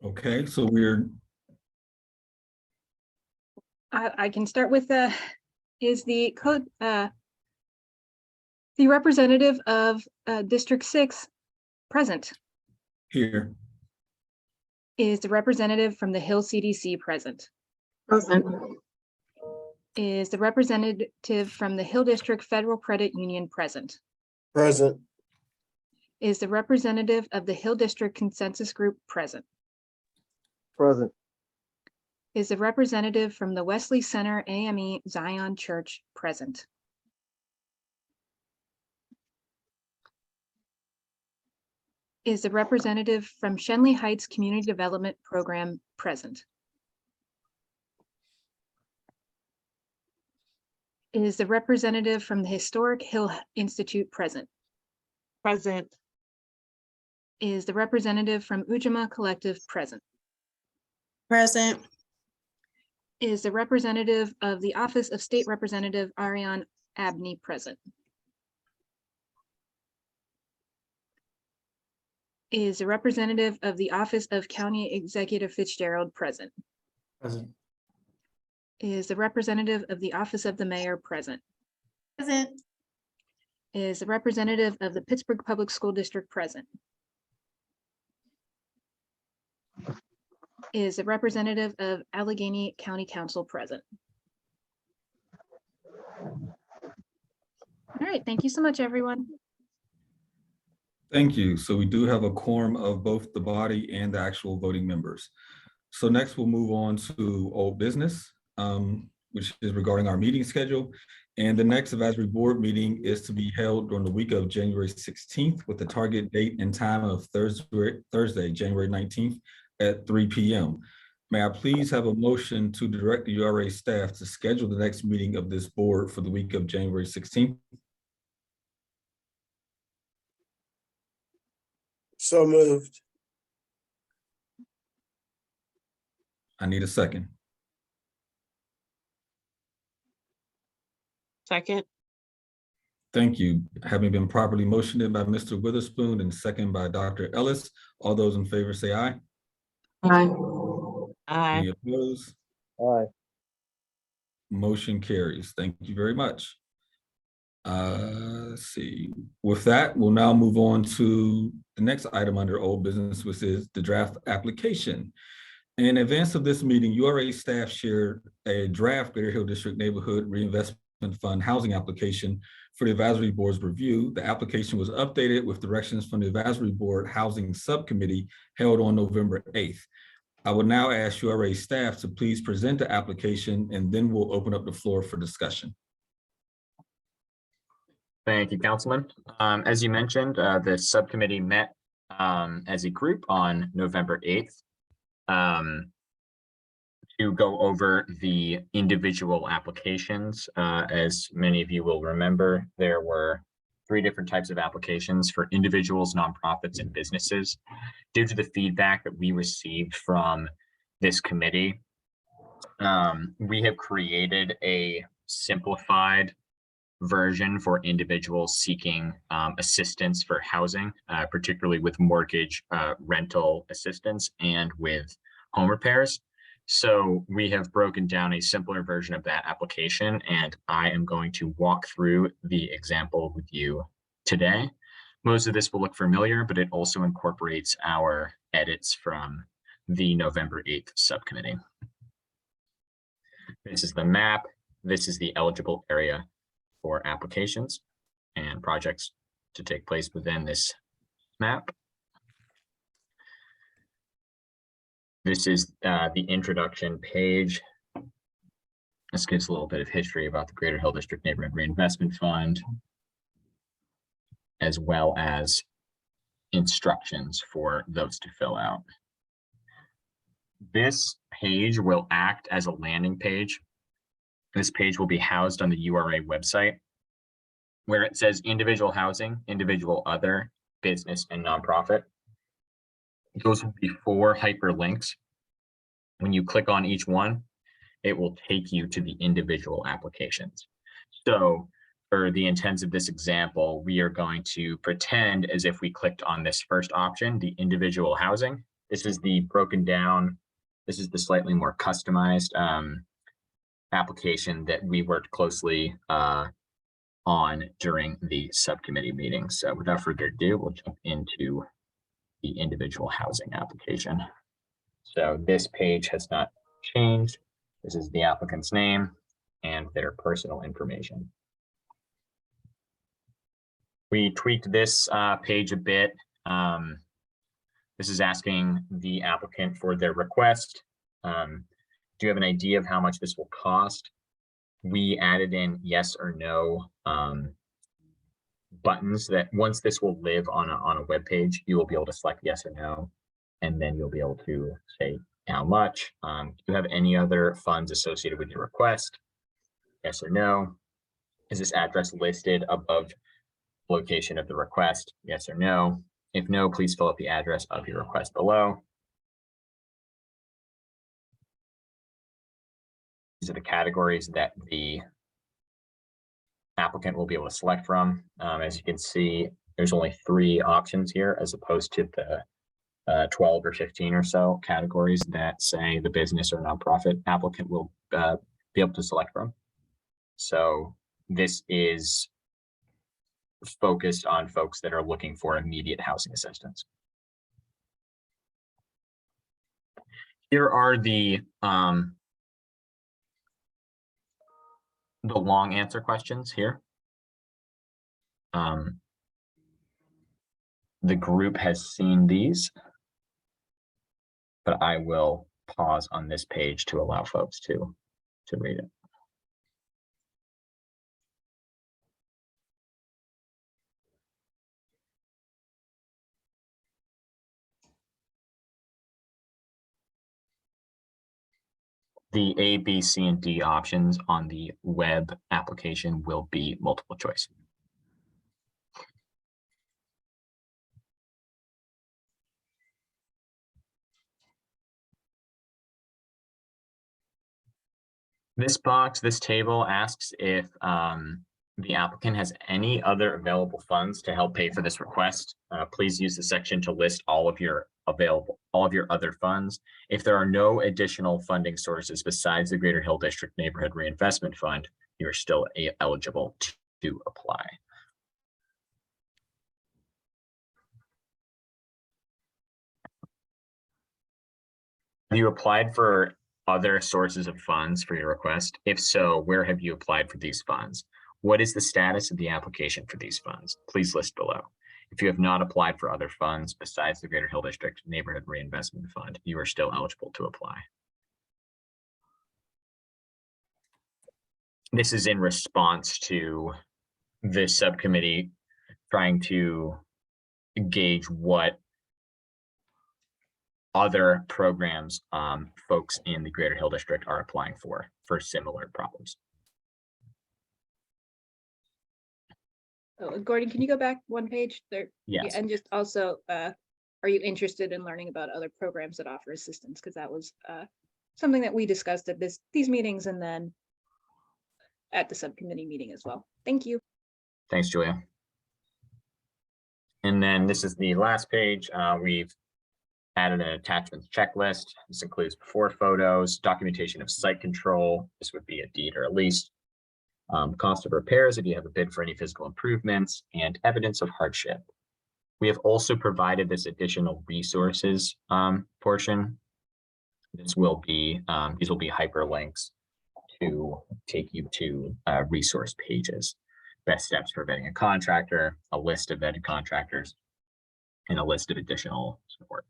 Okay, so we're, I can start with is the code, the representative of District 6 present? here. Is the representative from the Hill CDC present? Present. Is the representative from the Hill District Federal Credit Union present? Present. Is the representative of the Hill District Consensus Group present? Present. Is the representative from the Wesley Center AME Zion Church present? Is the representative from Shenley Heights Community Development Program present? Is the representative from the Historic Hill Institute present? Present. Is the representative from Ujamaa Collective present? Present. Is the representative of the Office of State Representative Ariane Abney present? Is the representative of the Office of County Executive Fitzgerald present? Present. Is the representative of the Office of the Mayor present? Present. Is the representative of the Pittsburgh Public School District present? Is the representative of Allegheny County Council present? All right, thank you so much, everyone. Thank you. So we do have a quorum of both the body and the actual voting members. So next we'll move on to old business, which is regarding our meeting schedule. And the next advisory board meeting is to be held during the week of January 16th with the target date and time of Thursday, January 19th at 3 p.m. May I please have a motion to direct the URA staff to schedule the next meeting of this board for the week of January 16th? So moved. I need a second. Second. Thank you. Having been properly motioned by Mr. Witherspoon and second by Dr. Ellis, all those in favor say aye. Aye. Any Aye. opposed? Aye. Motion carries. Thank you very much. Let's see. With that, we'll now move on to the next item under old business, which is the draft application. In advance of this meeting, URA staff shared a draft Greater Hill District Neighborhood Reinvestment Fund housing application for the advisory board's review. The application was updated with directions from the advisory board housing subcommittee held on November 8th. I will now ask URA staff to please present the application, and then we'll open up the floor for discussion. Thank you, Councilman. As you mentioned, the subcommittee met as a group on November 8th to go over the individual applications. As many of you will remember, there were 3 different types of applications for individuals, nonprofits, and businesses. Due to the feedback that we received from this committee, we have created a simplified version for individuals seeking assistance for housing, particularly with mortgage rental assistance and with home repairs. So we have broken down a simpler version of that application, and I am going to walk through the example with you today. Most of this will look familiar, but it also incorporates our edits from the November 8th subcommittee. This is the map. This is the eligible area for applications and projects to take place within this map. This is the introduction page. This gives a little bit of history about the Greater Hill District Neighborhood Reinvestment Fund, as well as instructions for those to fill out. This page will act as a landing page. This page will be housed on the URA website, where it says individual housing, individual other, business, and nonprofit. Those will be 4 hyperlinks. When you click on each one, it will take you to the individual applications. So for the intents of this example, we are going to pretend as if we clicked on this first option, the individual housing, This is the broken down. This is the slightly more customized application that we worked closely on during the subcommittee meeting. So without further ado, we'll jump into the individual housing application. So this page has not changed. This is the applicant's name and their personal information. We tweaked this page a bit. This is asking the applicant for their request. Do you have an idea of how much this will cost? We added in yes or no buttons that once this will live on a web page, you will be able to select yes or no, and then you'll be able to say how much. Do you have any other funds associated with your request? Yes or no. Is this address listed above location of the request? Yes or no. If no, please fill out the address of your request below. These are the categories that the applicant will be able to select from. As you can see, there's only 3 options here as opposed to the 12 or 15 or so categories that say the business or nonprofit applicant will be able to select from. So this is focused on folks that are looking for immediate housing assistance. Here are the long answer questions here. The group has seen these, but I will pause on this page to allow folks to read it. The A, B, C, and D options on the web application will be multiple choice. This box, this table asks if the applicant has any other available funds to help pay for this request. Please use the section to list all of your other funds. If there are no additional funding sources besides the Greater Hill District Neighborhood Reinvestment Fund, you are still eligible to apply. Have you applied for other sources of funds for your request? If so, where have you applied for these funds? What is the status of the application for these funds? Please list below. If you have not applied for other funds besides the Greater Hill District Neighborhood Reinvestment Fund, you are still eligible to apply. This is in response to this subcommittee trying to gauge what other programs folks in the Greater Hill District are applying for similar problems. Oh, Gordon, can you go back one page there? Yes. Yeah, and just also, are you interested in learning about other programs that offer assistance? Because that was something that we discussed at these meetings and then at the subcommittee meeting as well. Thank you. Thanks, Julia. And then this is the last page. We've added an attachments checklist. This includes before photos, documentation of site control. This would be a deed or a lease. Cost of repairs if you have a bid for any physical improvements, and evidence of hardship. We have also provided this additional resources portion. These will be hyperlinks to take you to resource pages. Best steps for vetting a contractor, a list of vetted contractors, and a list of additional support.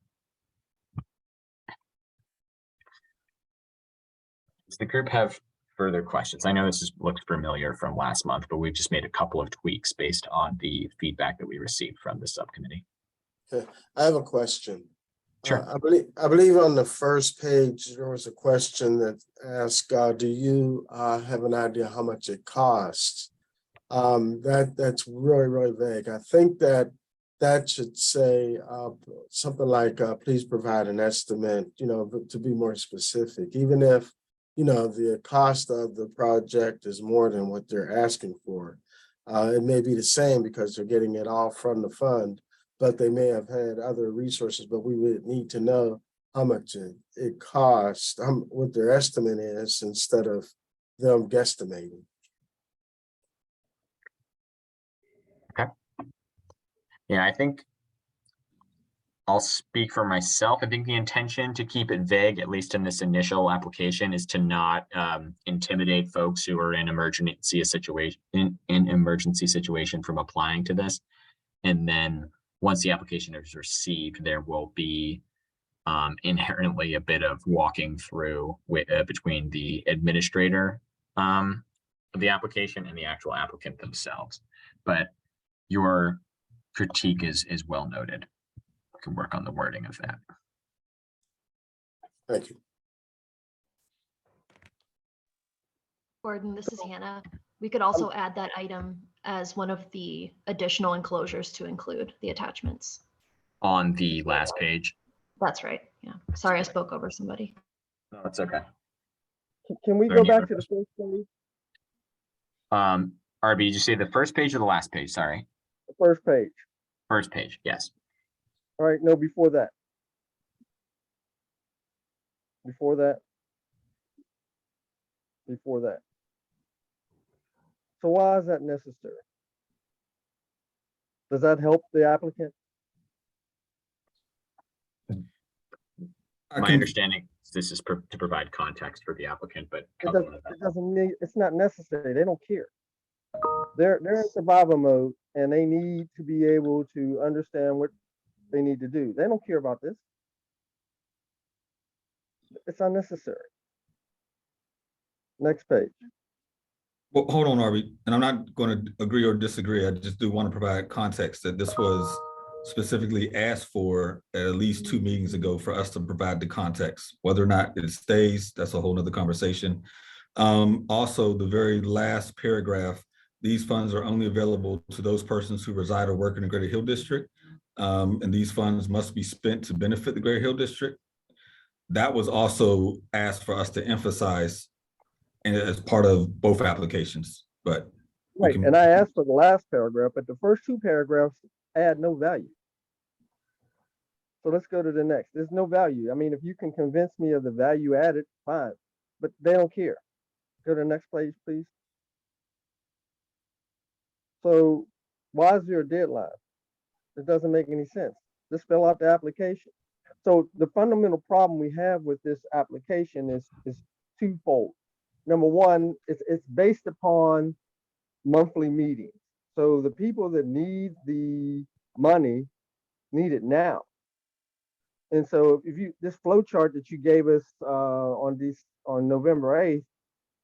Does the group have further questions? I know this looks familiar from last month, but we've just made a couple of tweaks based on the feedback that we received from the subcommittee. Okay, I have a question. Sure. I believe on the first page, there was a question that asked, do you have an idea how much it costs? That's really, really vague. I think that should say something like, please provide an estimate, to be more specific, even if, the cost of the project is more than what they're asking for. It may be the same because they're getting it all from the fund, but they may have had other resources, but we would need to know how much it costs, what their estimate is, instead of them guesstimating. Yeah, I think I'll speak for myself. I think the intention to keep it vague, at least in this initial application, is to not intimidate folks who are in emergency situation from applying to this. And then once the application is received, there will be inherently a bit of walking through between the administrator of the application and the actual applicant themselves. But your critique is well noted. We can work on the wording of that. Thank you. Gordon, this is Hannah. We could also add that item as one of the additional enclosures to include the attachments. On the last page. That's right. Yeah. Sorry, I spoke over somebody. No, it's okay. Can we There go any back other to the first page? RB, did you say the first page or the last page? Sorry. The first page. First page, yes. All right, no, before that. Before that. Before that. So why is that necessary? Does that help the applicant? My understanding is this is to provide context for the applicant, but It doesn't need, it's not necessary. They don't care. They're in survival mode and they need to be able to understand what they need to do. They don't care about this. It's unnecessary. Next page. Well, hold on, Arby, and I'm not going to agree or disagree. I just do want to provide context that this was specifically asked for at least 2 meetings ago for us to provide the context. Whether or not it stays, that's a whole nother conversation. Also, the very last paragraph, these funds are only available to those persons who reside or work in the Greater Hill District. And these funds must be spent to benefit the Greater Hill District. That was also asked for us to emphasize and as part of both applications, but. Right, and I asked for the last paragraph, but the first 2 paragraphs add no value. So let's go to the next. There's no value. I mean, if you can convince me of the value added, fine, but they don't care. Go to the next page, please. So why is there a deadline? It doesn't make any sense. Just fill out the application. So the fundamental problem we have with this application is twofold. Number one, it's based upon monthly meetings. So the people that need the money need it now. And so if you, this flow chart that you gave us on November 8th,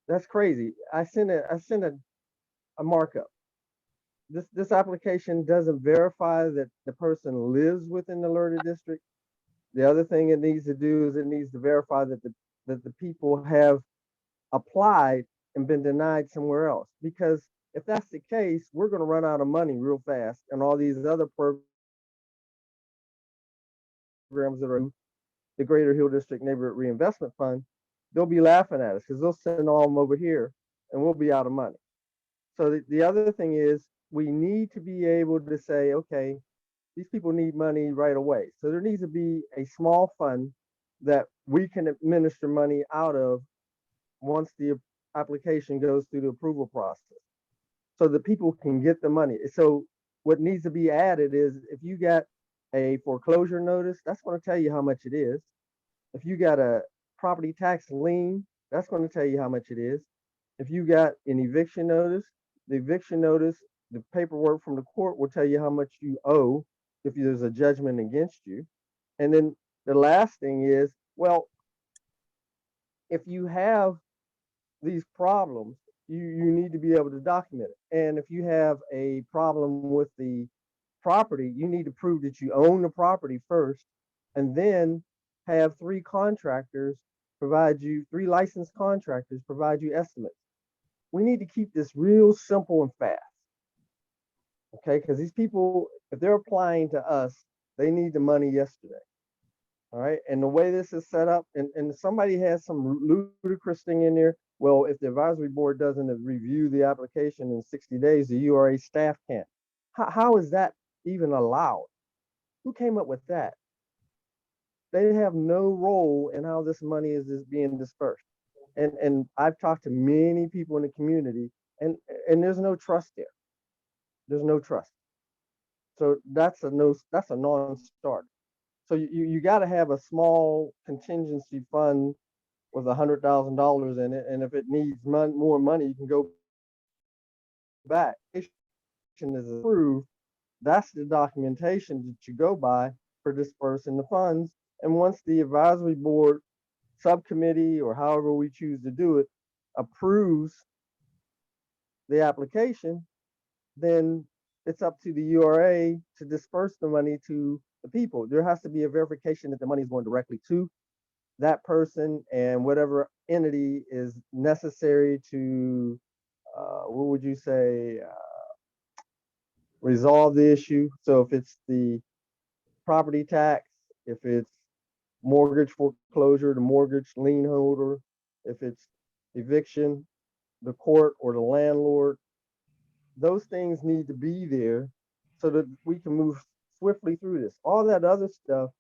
that's crazy. I sent a markup. This application doesn't verify that the person lives within the alerted district. The other thing it needs to do is it needs to verify that the people have applied and been denied somewhere else. Because if that's the case, we're going to run out of money real fast, and all these other programs that are the Greater Hill District Neighborhood Reinvestment Fund, they'll be laughing at us because they'll send all them over here and we'll be out of money. So the other thing is we need to be able to say, okay, these people need money right away. So there needs to be a small fund that we can administer money out of once the application goes through the approval process, so that people can get the money. So what needs to be added is if you got a foreclosure notice, that's going to tell you how much it is. If you got a property tax lien, that's going to tell you how much it is. If you got an eviction notice, the eviction notice, the paperwork from the court will tell you how much you owe if there's a judgment against you. And then the last thing is, well, if you have these problems, you need to be able to document it. And if you have a problem with the property, you need to prove that you own the property first, and then have 3 contractors provide you, 3 licensed contractors provide you estimates. We need to keep this real simple and fast. Okay, because these people, if they're applying to us, they need the money yesterday. All right, and the way this is set up, and somebody has some ludicrous thing in there. Well, if the advisory board doesn't review the application in 60 days, the URA staff can't. How is that even allowed? Who came up with that? They have no role in how this money is being dispersed. And I've talked to many people in the community, and there's no trust there. There's no trust. So that's a non-starter. So you got to have a small contingency fund with $100,000 in it, and if it needs more money, you can go back. Is approved. That's the documentation that you go by for dispersing the funds. And once the advisory board, subcommittee, or however we choose to do it, approves the application, then it's up to the URA to disperse the money to the people. There has to be a verification that the money is going directly to that person and whatever entity is necessary to, what would you say, resolve the issue. So if it's the property tax, if it's mortgage foreclosure, the mortgage lien holder, if it's eviction, the court or the landlord, those things need to be there so that we can move swiftly through this. All that other stuff,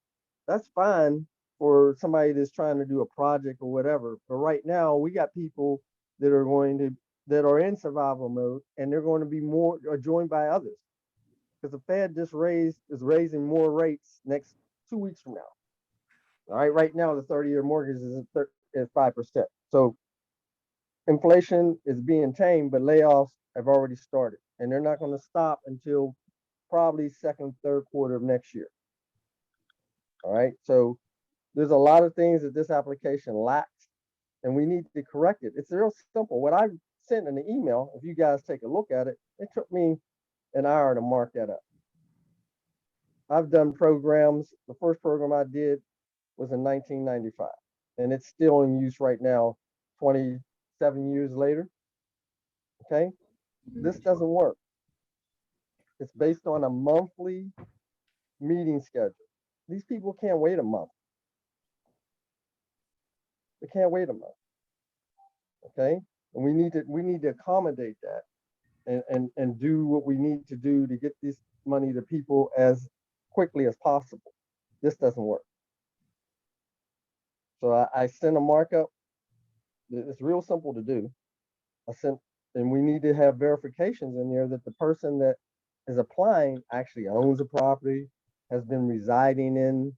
that's fine for somebody that's trying to do a project or whatever. But right now, we got people that are in survival mode, and they're going to be more joined by others. Because the Fed is raising more rates next 2 weeks from now. All right, right now the 30-year mortgage is at 5%. So inflation is being tamed, but layoffs have already started, and they're not going to stop until probably second, third quarter of next year. All right, so there's a lot of things that this application lacks, and we need to correct it. It's real simple. What I sent in the email, if you guys take a look at it, it took me an hour to mark that up. I've done programs. The first program I did was in 1995, and it's still in use right now, 27 years later. Okay, this doesn't work. It's based on a monthly meeting schedule. These people can't wait a month. They can't wait a month. Okay, and we need to accommodate that and do what we need to do to get this money to people as quickly as possible. This doesn't work. So I sent a markup. It's real simple to do. And we need to have verifications in there that the person that is applying actually owns a property, has been residing in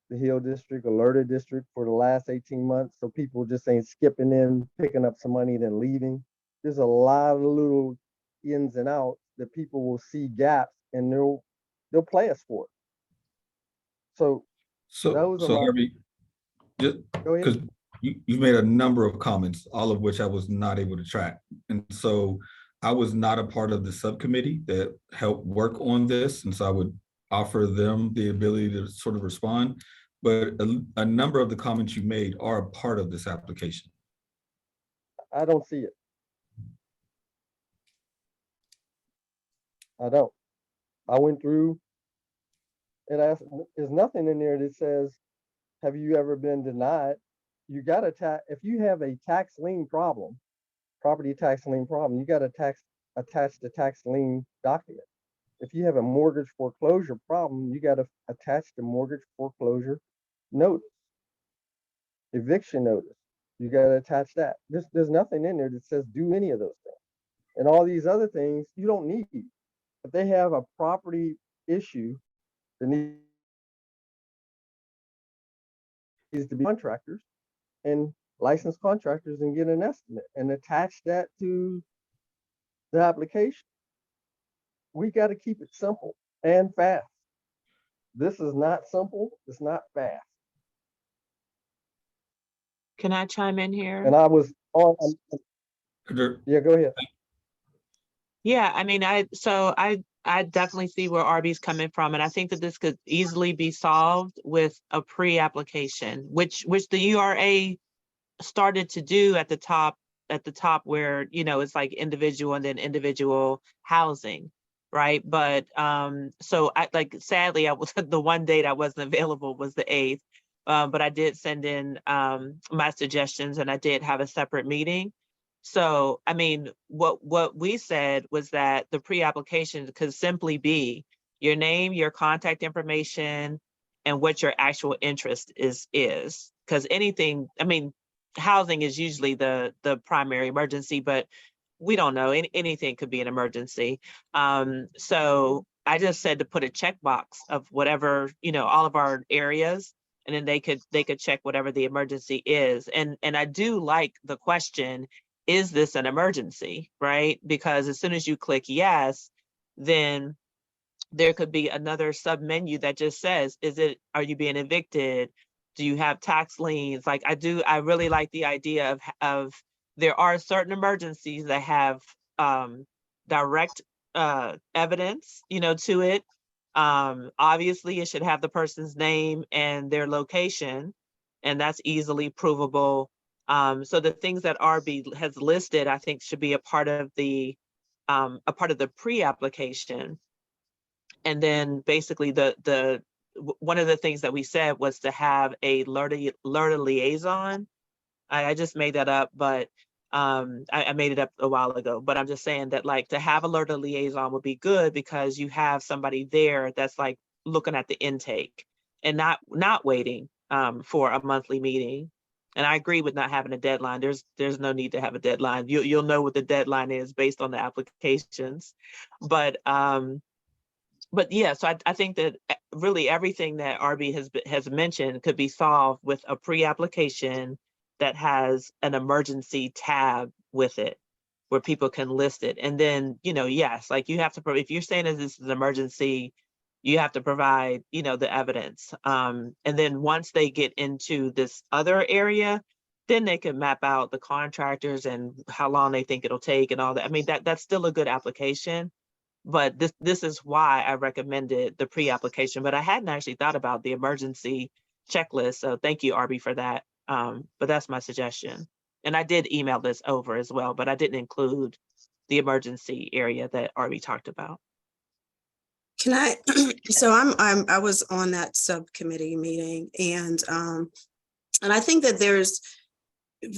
the Hill District, Alerted District for the last 18 months. So people just ain't skipping in, picking up some money, then leaving. There's a lot of little ins and outs that people will see gaps, and they'll play us for it. So Harvey, just go ahead. because you've made a number of comments, all of which I was not able to track. And so I was not a part of the subcommittee that helped work on this. And so I would offer them the ability to sort of respond. But a number of the comments you made are a part of this application. I don't see it. I don't. I went through and there's nothing in there that says, have you ever been denied? You got to if you have a tax lien problem, property tax lien problem, you got to attach the tax lien document. If you have a mortgage foreclosure problem, you got to attach the mortgage foreclosure notice. Eviction notice, you got to attach that. There's nothing in there that says do any of those things. And all these other things you don't need. If they have a property issue that needs to be contractors and licensed contractors and get an estimate and attach that to the application. We got to keep it simple and fast. This is not simple. It's not fast. Can I chime in here? And I was on. Yeah, go ahead. Yeah, I mean, I definitely see where RB's coming from, and I think that this could easily be solved with a pre-application, which the URA started to do at the top where, you know, it's like individual and then individual housing, right? But so sadly, I was the one date I wasn't available was the 8th, but I did send in my suggestions, and I did have a separate meeting. So, I mean, what we said was that the pre-application could simply be, your name, your contact information, and what your actual interest is. Because anything, I mean, housing is usually the primary emergency, but we don't know, anything could be an emergency. So I just said to put a checkbox of whatever, all of our areas, and then they could check whatever the emergency is. And I do like the question, is this an emergency, right? Because as soon as you click yes, then there could be another sub menu that just says, are you being evicted? Do you have tax liens? Like I really like the idea of there are certain emergencies that have direct evidence, to it. Obviously it should have the person's name and their location, and that's easily provable. So the things that RB has listed, I think should be a part of the pre-application. And then basically one of the things that we said was to have a learner liaison. I just made that up, but I made it up a while ago, but I'm just saying that, like, to have a learner liaison would be good because you have somebody there that's like looking at the intake and not waiting for a monthly meeting. And I agree with not having a deadline. There's no need to have a deadline. You'll know what the deadline is based on the applications. But yeah, so I think that really everything that RB has mentioned could be solved with a pre-application that has an emergency tab with it, where people can list it. And then, yes, like you have to, if you're saying that this is an emergency, you have to provide, the evidence. And then once they get into this other area, then they can map out the contractors and how long they think it'll take and all that. I mean, that's still a good application. But this is why I recommended the pre-application, but I hadn't actually thought about the emergency checklist. So thank you, RB, for that. But that's my suggestion. And I did email this over as well, but I didn't include the emergency area that RB talked about. Can I, so I was on that subcommittee meeting, and I think that there's,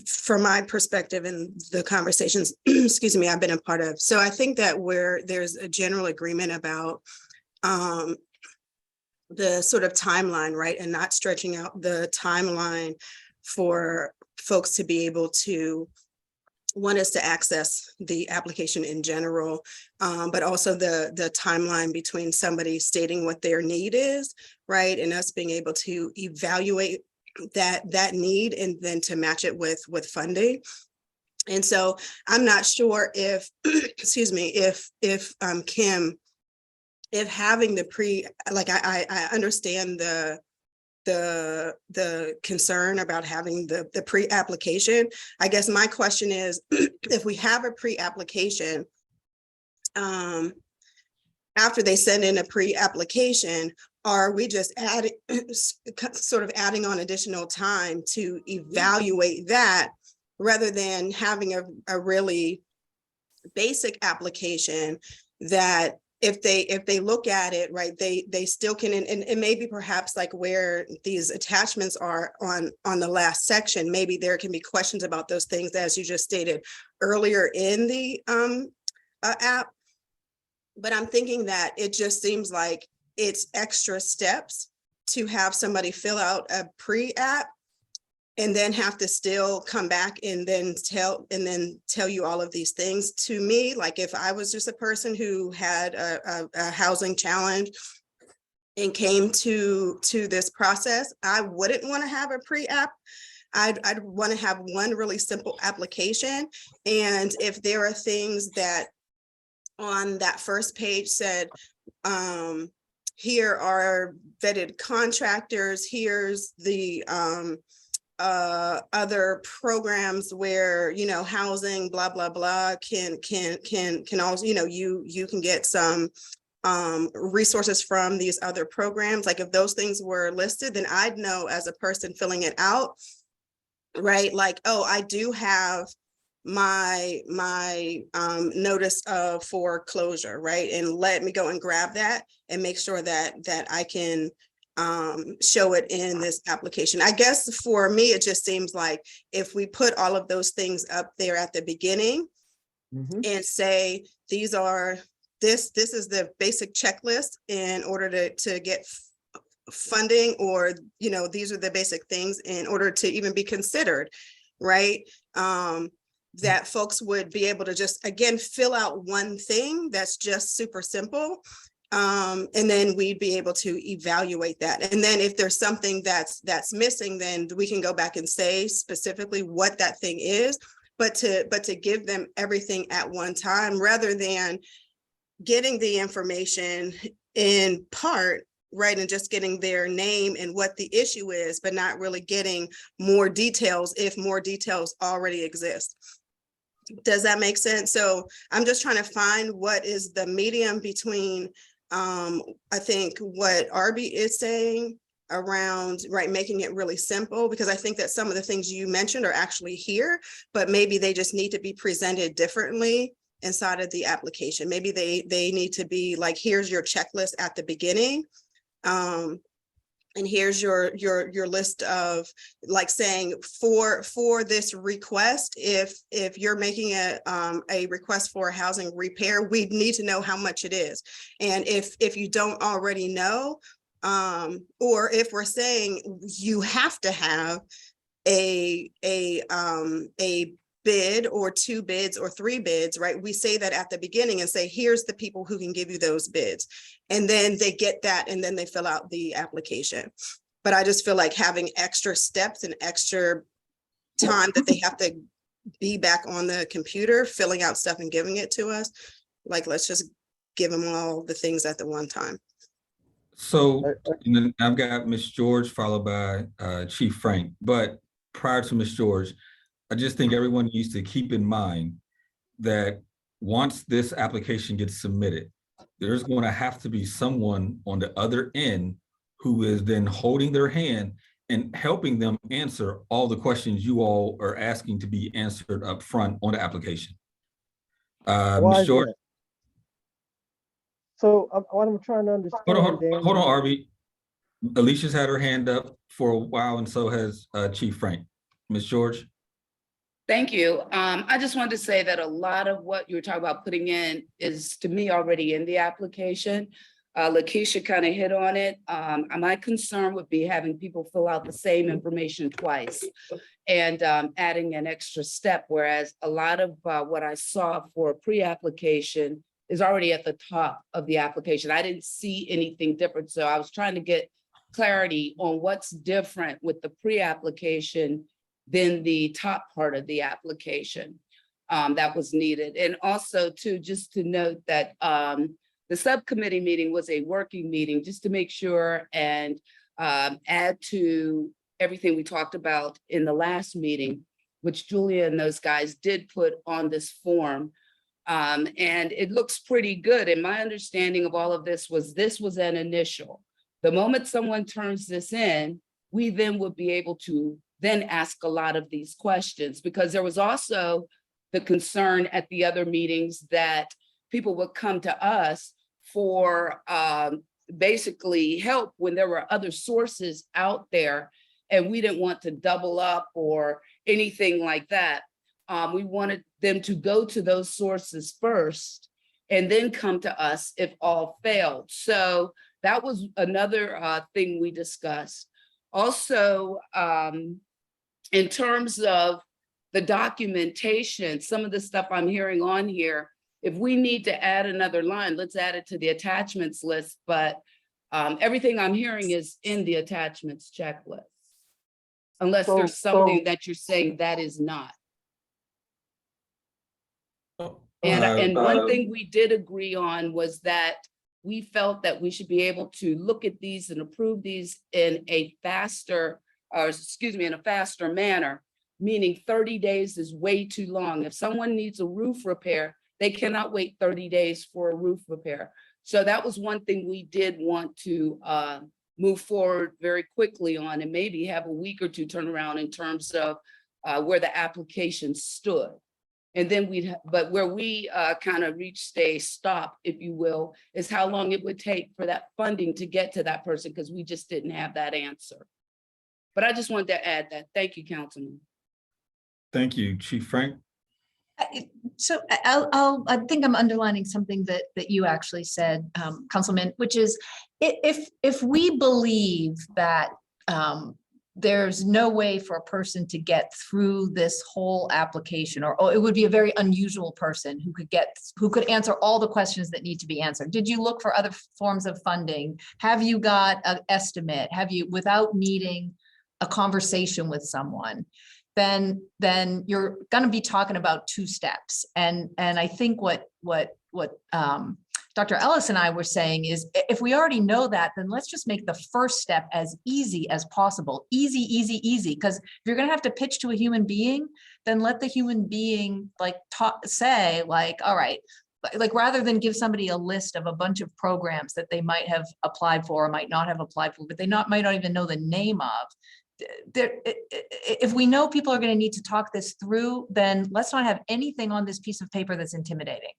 from my perspective and the conversations, excuse me, I've been a part of. So I think that where there's a general agreement about the sort of timeline, right? And not stretching out the timeline for folks to be able to, one is to access the application in general, but also the timeline between somebody stating what their need is, right? And us being able to evaluate that need and then to match it with funding. And so I'm not sure if, excuse me, if Kim, if having the I understand the concern about having the pre-application. I guess my question is, if we have a pre-application, after they send in a pre-application, are we just adding on additional time to evaluate that rather than having a really basic application that if they look at it, right, they still can, and maybe perhaps like where these attachments are on the last section, maybe there can be questions about those things as you just stated earlier in the app. But I'm thinking that it just seems like it's extra steps to have somebody fill out a pre-app and then have to still come back and then tell you all of these things. To me, like if I was just a person who had a housing challenge and came to this process, I wouldn't want to have a pre-app. I'd want to have one really simple application. And if there are things that on that first page said, here are vetted contractors, here's the other programs where, housing, blah, blah, blah, can also, you can get some resources from these other programs. Like if those things were listed, then I'd know as a person filling it out, right? Like, oh, I do have my notice of foreclosure, right? And let me go and grab that and make sure that I can show it in this application. I guess for me, it just seems like if we put all of those things up there at the beginning and say, these are this is the basic checklist in order to get funding, or, you know, these are the basic things in order to even be considered, right? That folks would be able to just, again, fill out one thing that's just super simple. And then we'd be able to evaluate that. And then if there's something that's missing, then we can go back and say specifically what that thing is, but to give them everything at one time, rather than getting the information in part, right, and just getting their name and what the issue is, but not really getting more details if more details already exist. Does that make sense? So I'm just trying to find what is the medium between, I think what Arby is saying around, right, making it really simple, because I think that some of the things you mentioned are actually here, but maybe they just need to be presented differently inside of the application. Maybe they need to be like, here's your checklist at the beginning. And here's your list of, like, saying for this request, if you're making a request for a housing repair, we need to know how much it is. And if you don't already know, or if we're saying you have to have a bid or 2 bids or 3 bids, right? We say that at the beginning and say, here's the people who can give you those bids. And then they get that and then they fill out the application. But I just feel like having extra steps and extra time that they have to be back on the computer, filling out stuff and giving it to us, like, let's just give them all the things at the one time. So and then I've got Ms. George followed by Chief Frank. But prior to Ms. George, I just think everyone needs to keep in mind that once this application gets submitted, there's going to have to be someone on the other end who is then holding their hand and helping them answer all the questions you all are asking to be answered up front on the application. Why Ms. is George. that? So what I'm trying to understand. Hold on, Arby. Alicia's had her hand up for a while, and so has Chief Frank. Ms. George. Thank you. I just wanted to say that a lot of what you were talking about putting in is, to me, already in the application. Lakeisha kind of hit on it. My concern would be having people fill out the same information twice and adding an extra step, whereas a lot of what I saw for pre-application is already at the top of the application. I didn't see anything different, so I was trying to get clarity on what's different with the pre-application than the top part of the application that was needed. And also too, just to note that the subcommittee meeting was a working meeting, just to make sure and add to everything we talked about in the last meeting, which Julia and those guys did put on this form. And it looks pretty good. And my understanding of all of this was an initial. The moment someone turns this in, we then would be able to then ask a lot of these questions, because there was also the concern at the other meetings that people would come to us for basically help when there were other sources out there, and we didn't want to double up or anything like that. We wanted them to go to those sources first and then come to us if all failed. So that was another thing we discussed. Also, in terms of the documentation, some of the stuff I'm hearing on here, if we need to add another line, let's add it to the attachments list. But everything I'm hearing is in the attachments checklist, unless there's something that you're saying that is not. And one thing we did agree on was that we felt that we should be able to look at these and approve these in a faster, in a faster manner, meaning 30 days is way too long. If someone needs a roof repair, they cannot wait 30 days for a roof repair. So that was one thing we did want to move forward very quickly on, and maybe have a week or two turnaround in terms of where the application stood. And then but where we kind of reached a stop, if you will, is how long it would take for that funding to get to that person, because we just didn't have that answer. But I just wanted to add that. Thank you, Councilman. Thank you, Chief Frank. So I think I'm underlining something that you actually said, Councilman, which is if we believe that there's no way for a person to get through this whole application, or it would be a very unusual person who could answer all the questions that need to be answered. Did you look for other forms of funding? Have you got an estimate? Have you, without needing a conversation with someone? Then you're going to be talking about two steps. And I think what Dr. Ellis and I were saying is, if we already know that, then let's just make the first step as easy as possible. Easy, easy, easy. Because if you're going to have to pitch to a human being, then let the human being say like, all right, like rather than give somebody a list of a bunch of programs that they might have applied for or might not have applied for, but they might not even know the name of. If we know people are going to need to talk this through, then let's not have anything on this piece of paper that's intimidating.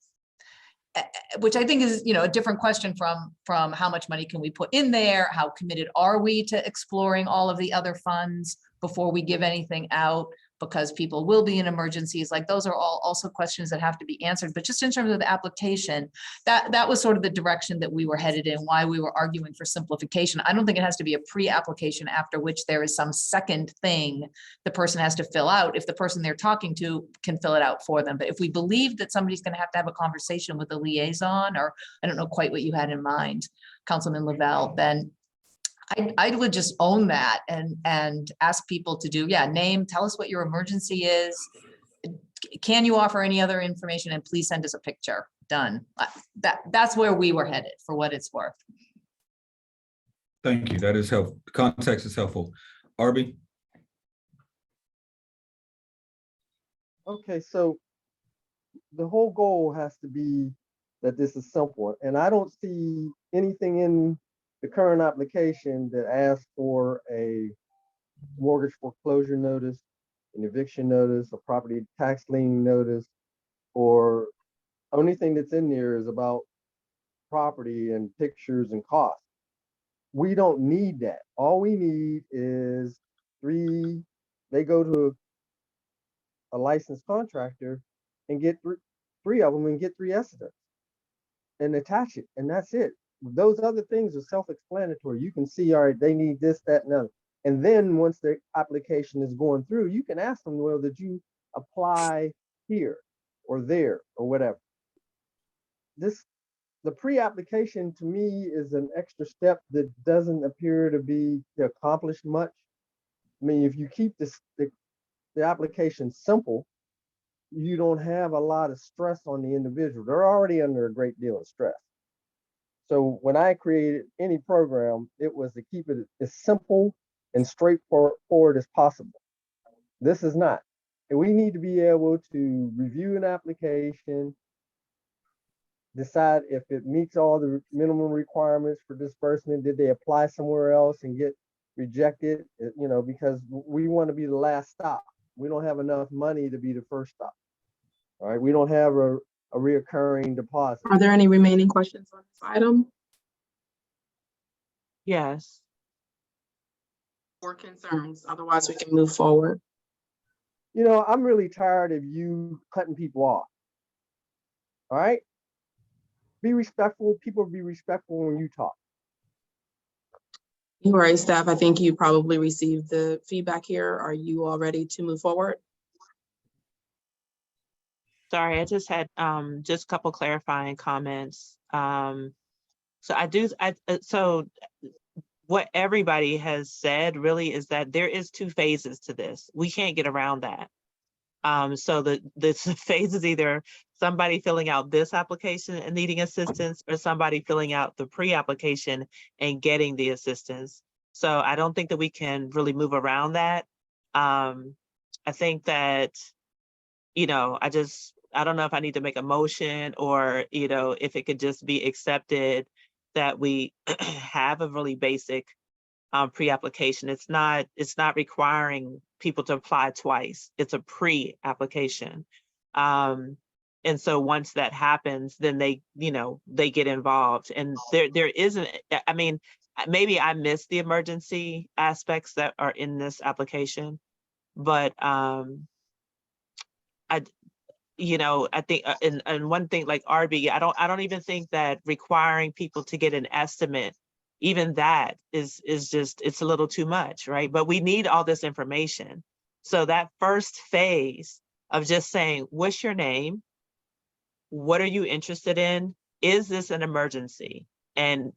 Which I think is, a different question from how much money can we put in there? How committed are we to exploring all of the other funds before we give anything out? Because people will be in emergencies. Like, those are all also questions that have to be answered. But just in terms of the application, that was sort of the direction that we were headed in, why we were arguing for simplification. I don't think it has to be a pre-application after which there is some second thing the person has to fill out if the person they're talking to can fill it out for them. But if we believe that somebody's going to have a conversation with a liaison, or I don't know quite what you had in mind, Councilman Lavelle, then I would just own that and ask people to do, name, tell us what your emergency is. Can you offer any other information, and please send us a picture. Done. That's where we were headed, for what it's worth. Thank you. That is helpful. Context is helpful. Arby? Okay, so the whole goal has to be that this is simple, and I don't see anything in the current application that asks for a mortgage foreclosure notice, an eviction notice, a property tax lien notice, or only thing that's in there is about property and pictures and costs. We don't need that. All we need is they go to a licensed contractor and get three of them and get 3 estimates and attach it, and that's it. Those other things are self-explanatory. You can see, all right, they need this, that, and other. And then once the application is going through, you can ask them, well, did you apply here or there or whatever? The pre-application to me is an extra step that doesn't appear to be accomplished much. I mean, if you keep the application simple, you don't have a lot of stress on the individual. They're already under a great deal of stress. So when I created any program, it was to keep it as simple and straightforward as possible. This is not. And we need to be able to review an application, decide if it meets all the minimum requirements for disbursement. Did they apply somewhere else and get rejected? Because we want to be the last stop. We don't have enough money to be the first stop. All right, we don't have a reoccurring deposit. Are there any remaining questions on this item? Yes. Or concerns? Otherwise, we can move forward. I'm really tired of you cutting people off. All right? Be respectful. People be respectful when you talk. URA staff, I think you probably received the feedback here. Are you all ready to move forward? Sorry, I just had just a couple clarifying comments. So what everybody has said really is that there is 2 phases to this. We can't get around that. So the phase is either somebody filling out this application and needing assistance, or somebody filling out the pre-application and getting the assistance. So I don't think that we can really move around that. I think that, I don't know if I need to make a motion, or, if it could just be accepted that we have a really basic pre-application. It's not requiring people to apply twice. It's a pre-application. And so once that happens, then they get involved. And there isn't, I mean, maybe I missed the emergency aspects that are in this application, but you know, I think, and one thing like RB, I don't even think that requiring people to get an estimate, even that is just, it's a little too much, right? But we need all this information. So that first phase of just saying, what's your name? What are you interested in? Is this an emergency? And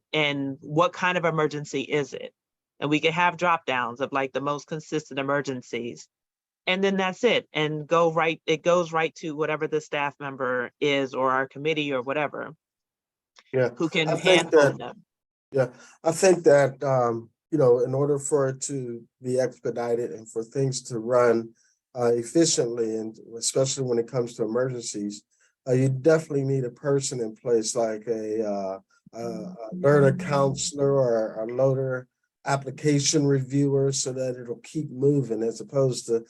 what kind of emergency is it? And we can have drop downs of like the most consistent emergencies. And then that's it. And it goes right to whatever the staff member is or our committee or whatever, Yeah, who can I think handle that, them. yeah, I think that, you know, in order for it to be expedited and for things to run efficiently, and especially when it comes to emergencies, you definitely need a person in place like a learner counselor or a loader application reviewer so that it'll keep moving as opposed to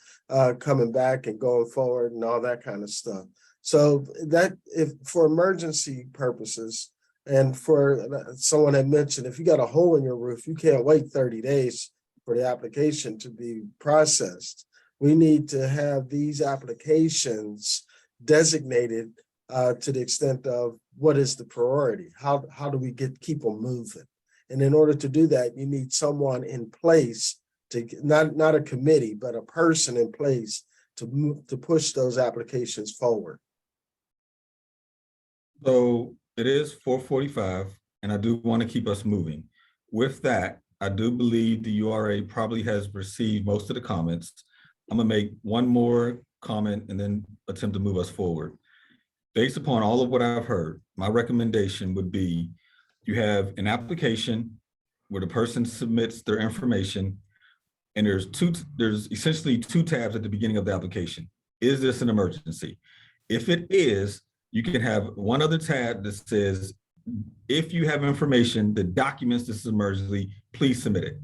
coming back and going forward and all that kind of stuff. So that if for emergency purposes, and for someone had mentioned, if you got a hole in your roof, you can't wait 30 days for the application to be processed. We need to have these applications designated to the extent of what is the priority? How do we keep them moving? And in order to do that, you need someone in place to not a committee, but a person in place to push those applications forward. So it is 4:45, and I do want to keep us moving. With that, I do believe the URA probably has received most of the comments. I'm gonna make one more comment and then attempt to move us forward. Based upon all of what I've heard, my recommendation would be you have an application where the person submits their information, and there's essentially two tabs at the beginning of the application. Is this an emergency? If it is, you can have one other tab that says, if you have information that documents this emergency, please submit it.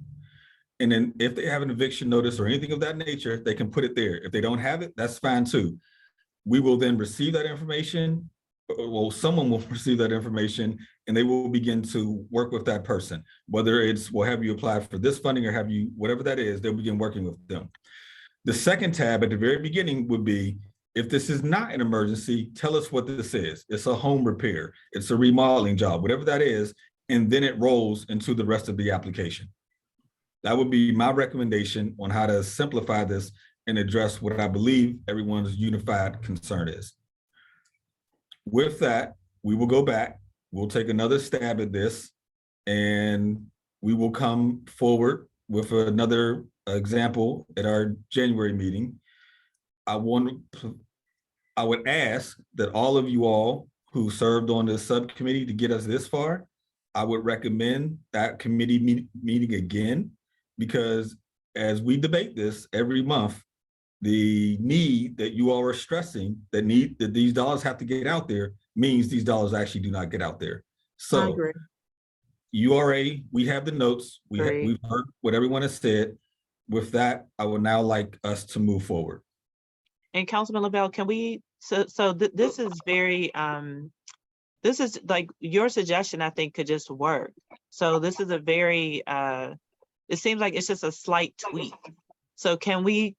And then if they have an eviction notice or anything of that nature, they can put it there. If they don't have it, that's fine too. We will then receive that information. Well, someone will receive that information and they will begin to work with that person. Whether it's, well, have you applied for this funding or have you, whatever that is, they'll begin working with them. The second tab at the very beginning would be, if this is not an emergency, tell us what this is. It's a home repair, it's a remodeling job, whatever that is, and then it rolls into the rest of the application. That would be my recommendation on how to simplify this and address what I believe everyone's unified concern is. With that, we will go back, we'll take another stab at this, and we will come forward with another example at our January meeting. I would ask that all of you all who served on this subcommittee to get us this far, I would recommend that committee meeting again, because as we debate this every month, the need that you all are stressing, that these dollars have to get out there, means these dollars actually do not get out there. I So agree. URA, we have the notes, Great. we've heard what everyone has said. With that, I would now like us to move forward. And Councilman LaBelle, can we, this is very, this is like your suggestion, I think could just work. So this is a very, it seems like it's just a slight tweak. So can we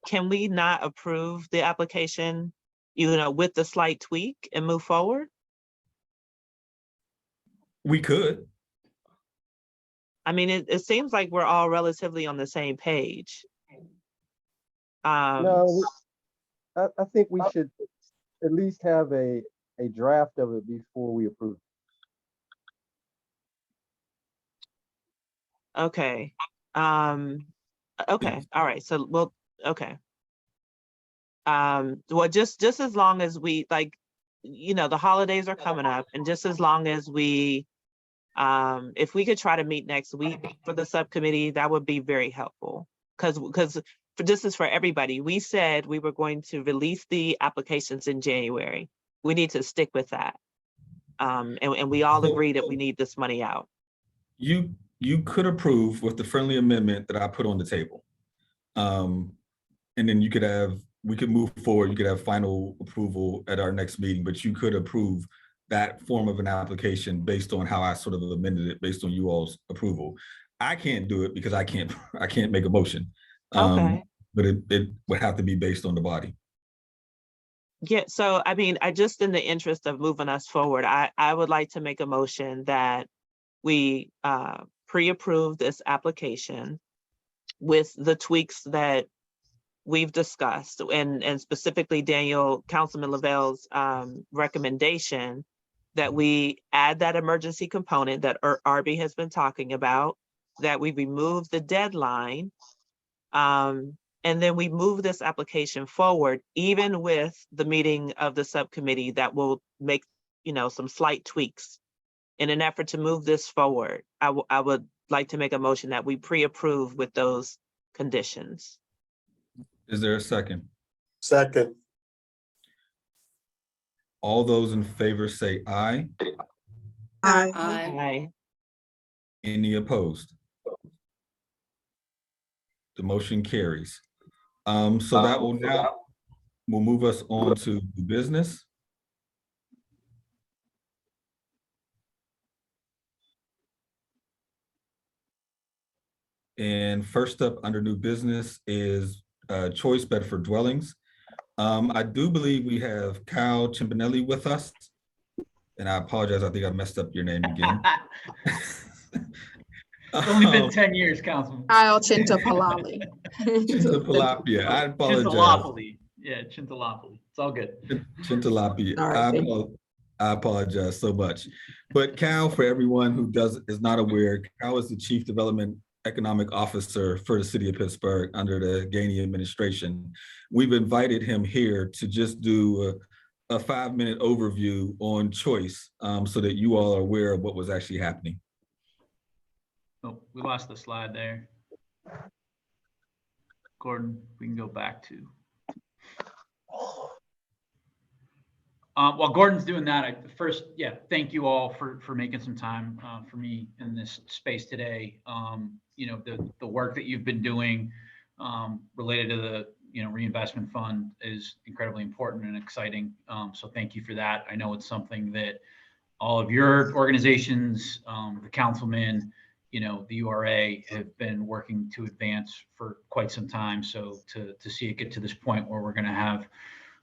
not approve the application, you know, with the slight tweak and move forward? We could. I mean, it seems like we're all relatively on the same page. No, I think we should at least have a draft of it before we approve. Okay. Okay. All right. So we'll, okay. Well, just as long as we, like, you know, the holidays are coming up, and just as long as we, if we could try to meet next week for the subcommittee, that would be very helpful. Because this is for everybody. We said we were going to release the applications in January. We need to stick with that. And we all agree that we need this money out. You could approve with the friendly amendment that I put on the table. And then we could move forward. You could have final approval at our next meeting, but you could approve that form of an application based on how I sort of amended it based on you all's approval. I can't do it because I can't make a motion. Okay. But it would have to be based on the body. Yeah, so I mean, I just in the interest of moving us forward, I would like to make a motion that we pre-approve this application with the tweaks that we've discussed, and specifically Daniel, Councilman Lavelle's recommendation that we add that emergency component that Arby has been talking about, that we remove the deadline, and then we move this application forward, even with the meeting of the subcommittee that will make, some slight tweaks in an effort to move this forward. I would like to make a motion that we pre-approve with those conditions. Is there a second? Second. All those in favor say aye. Aye. Aye. Any opposed? The motion carries. So that will move us on to new business. And first up under new business is Choice Bedford Dwellings. I do believe we have Kyle Chimpinelli with us. And I apologize, I think I messed up your name again. It's only been 10 years, Councilman. Kyle Chintapalali. Chintalapia, I apologize. Chintalapoli. Yeah, Chintalapoli. It's all good. Chintalapia, All right. I apologize so much. But Cal, for everyone who is not aware, Cal is the Chief Development Economic Officer for the City of Pittsburgh under the Gainey administration. We've invited him here to just do a 5-minute overview on Choice so that you all are aware of what was actually happening. Oh, we lost the slide there. Gordon, we can go back to. While Gordon's doing that, thank you all for making some time for me in this space today. The work that you've been doing related to the reinvestment fund is incredibly important and exciting. So thank you for that. I know it's something that all of your organizations, the councilmen, the URA have been working to advance for quite some time. So to see it get to this point where we're going to have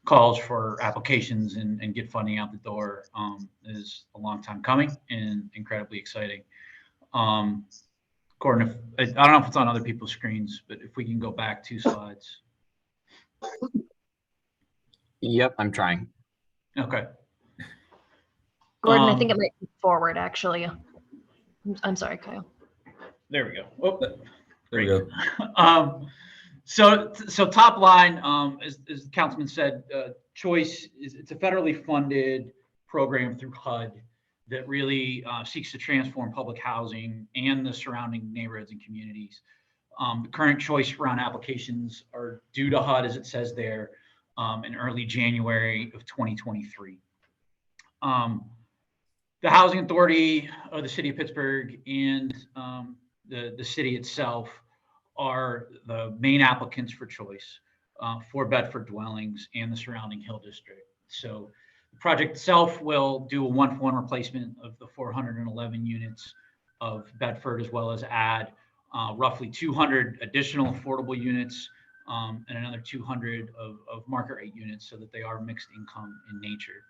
calls for applications and get funding out the door is a long time coming and incredibly exciting. Gordon, I don't know if it's on other people's screens, but if we can go back 2 slides. Yep, I'm trying. Okay. Gordon, I think it might be forward, actually. I'm sorry, Kyle. There we go. Oh, There we go. So top line, as the councilman said, Choice it's a federally funded program through HUD that really seeks to transform public housing and the surrounding neighborhoods and communities. The current Choice round applications are due to HUD, as it says there, in early January of 2023. The Housing Authority of the City of Pittsburgh and the city itself are the main applicants for Choice for Bedford dwellings and the surrounding Hill District. So the project itself will do a 1-for-1 replacement of the 411 units of Bedford, as well as add roughly 200 additional affordable units and another 200 of market rate units, so that they are mixed income in nature.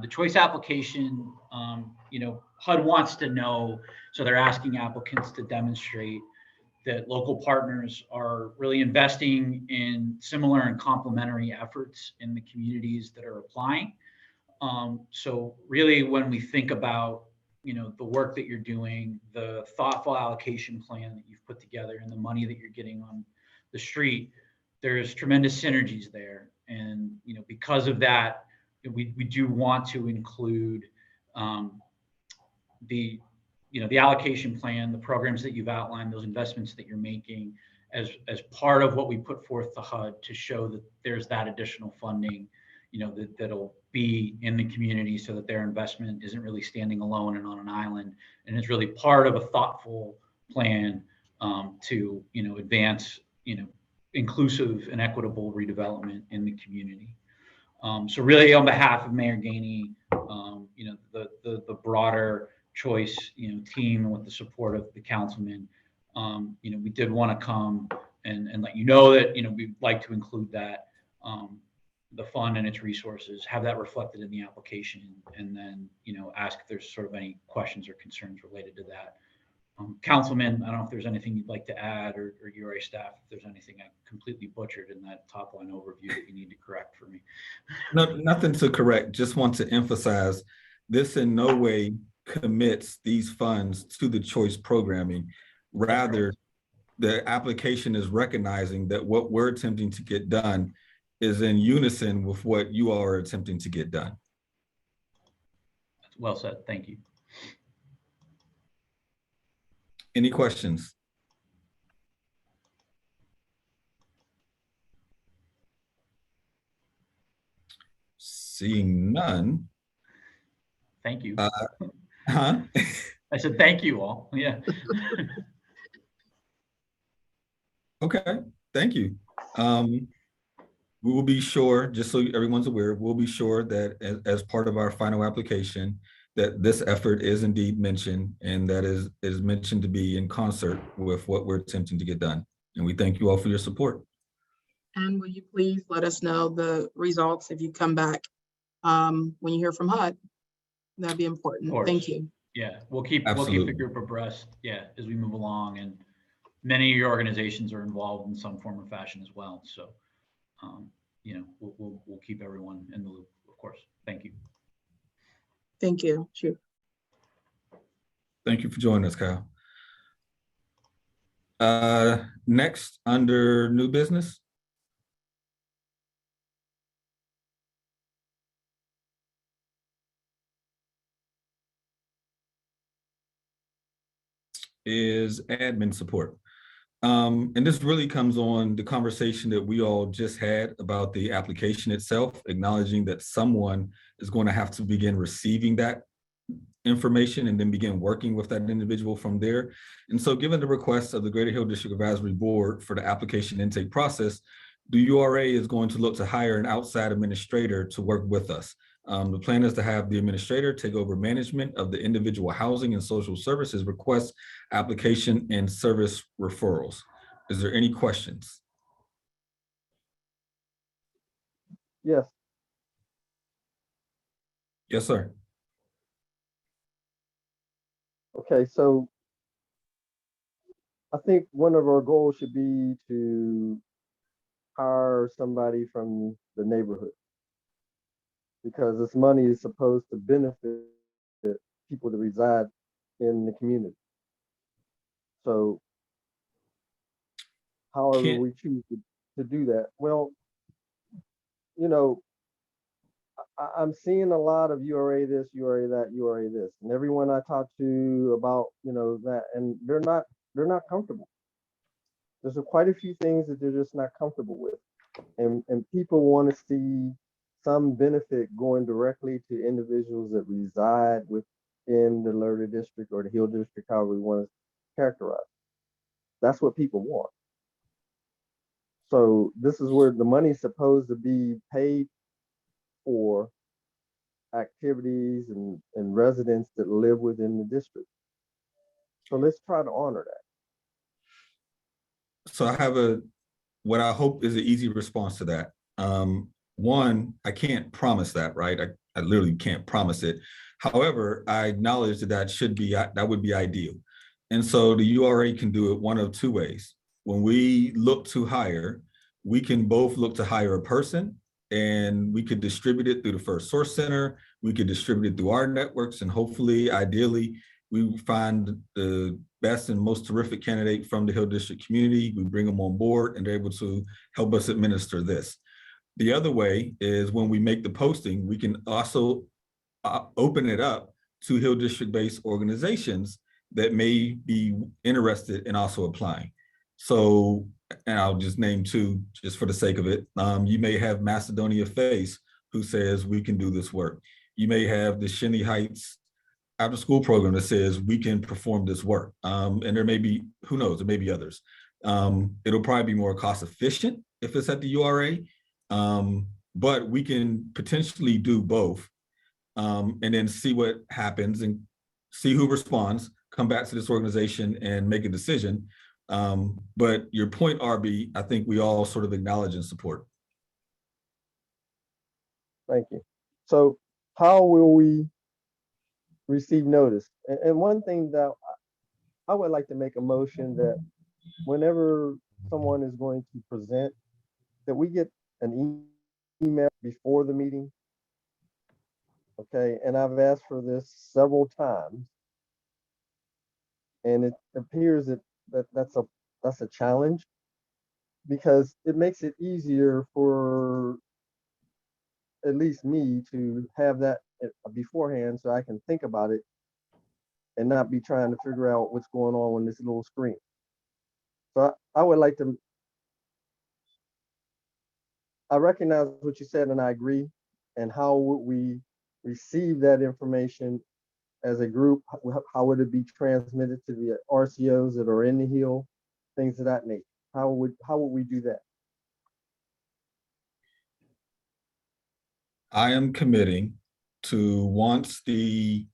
The Choice application, HUD wants to know, so they're asking applicants to demonstrate that local partners are really investing in similar and complementary efforts in the communities that are applying. So really, when we think about, the work that you're doing, the thoughtful allocation plan that you've put together, and the money that you're getting on the street, there's tremendous synergies there. And, because of that, we do want to include the allocation plan, the programs that you've outlined, those investments that you're making as part of what we put forth to HUD to show that there's that additional funding, that'll be in the community, so that their investment isn't really standing alone and on an island, and it's really part of a thoughtful plan to, advance, inclusive and equitable redevelopment in the community. So really, on behalf of Mayor Gainey, the broader Choice, team, and with the support of the councilman, we did want to come and let you know that, we'd like to include that the fund and its resources, have that reflected in the application, and then, ask if there's sort of any questions or concerns related to that. Councilman, I don't know if there's anything you'd like to add, or URA staff, if there's anything I completely butchered in that top line overview that you need to correct for me. No, nothing to correct. Just want to emphasize this in no way commits these funds to the choice programming. Rather, the application is recognizing that what we're attempting to get done is in unison with what you all are attempting to get done. Well said. Thank you. Any questions? Seeing none. Thank you. Huh? I said, thank you all. Yeah. Okay, thank you. We will be sure, just so everyone's aware, we'll be sure that as part of our final application, that this effort is indeed mentioned, and that is mentioned to be in concert with what we're attempting to get done. And we thank you all for your support. And will you please let us know the results if you come back when you hear from HUD? That'd be important. Thank you. Yeah, we'll keep Absolutely. the group abreast, as we move along, and many of your organizations are involved in some form or fashion as well. So, we'll keep everyone in the loop, of course. Thank you. Thank you, Chief. Thank you for joining us, Kyle. Next, under new business. Is admin support. And this really comes on the conversation that we all just had about the application itself, acknowledging that someone is going to have to begin receiving that information and then begin working with that individual from there. And so given the request of the Greater Hill District Advisory Board for the application intake process, the URA is going to look to hire an outside administrator to work with us. The plan is to have the administrator take over management of the individual housing and social services requests, application, and service referrals. Is there any questions? Yes. Yes, sir. Okay, so I think one of our goals should be to hire somebody from the neighborhood, because this money is supposed to benefit people that reside in the community. So however we choose to do that, well, I'm seeing a lot of URA this, URA that, URA this, and everyone I talk to about, that, and they're not comfortable. There's quite a few things that they're just not comfortable with. And people want to see some benefit going directly to individuals that reside within the Lerner district or the Hill district, however we want to characterize. That's what people want. So this is where the money's supposed to be paid for activities and residents that live within the district. So let's try to honor that. So I have what I hope is an easy response to that. One, I can't promise that, right? I literally can't promise it. However, I acknowledge that would be ideal. And so the URA can do it one of two ways. When we look to hire, we can both look to hire a person, and we could distribute it through the First Source Center. We could distribute it through our networks, and hopefully, ideally, we find the best and most terrific candidate from the Hill District community. We bring them on board, and they're able to help us administer this. The other way is when we make the posting, we can also open it up to Hill District-based organizations that may be interested in also applying. So, and I'll just name two just for the sake of it. You may have Macedonia Face, who says we can do this work. You may have the Shinny Heights after school program that says we can perform this work. And there may be, who knows, there may be others. It'll probably be more cost efficient if it's at the URA, but we can potentially do both, and then see what happens and see who responds, come back to this organization and make a decision. But your point, RB, I think we all sort of acknowledge and support. Thank you. So how will we receive notice? And one thing that I would like to make a motion that whenever someone is going to present, that we get an email before the meeting. Okay, and I've asked for this several times. And it appears that's a challenge, because it makes it easier for at least me to have that beforehand so I can think about it and not be trying to figure out what's going on this little screen. So I would like to, I recognize what you said and I agree. And how would we receive that information as a group? How would it be transmitted to the RCOs that are in the Hill? Things of that nature. How would we do that? I am committing to, once the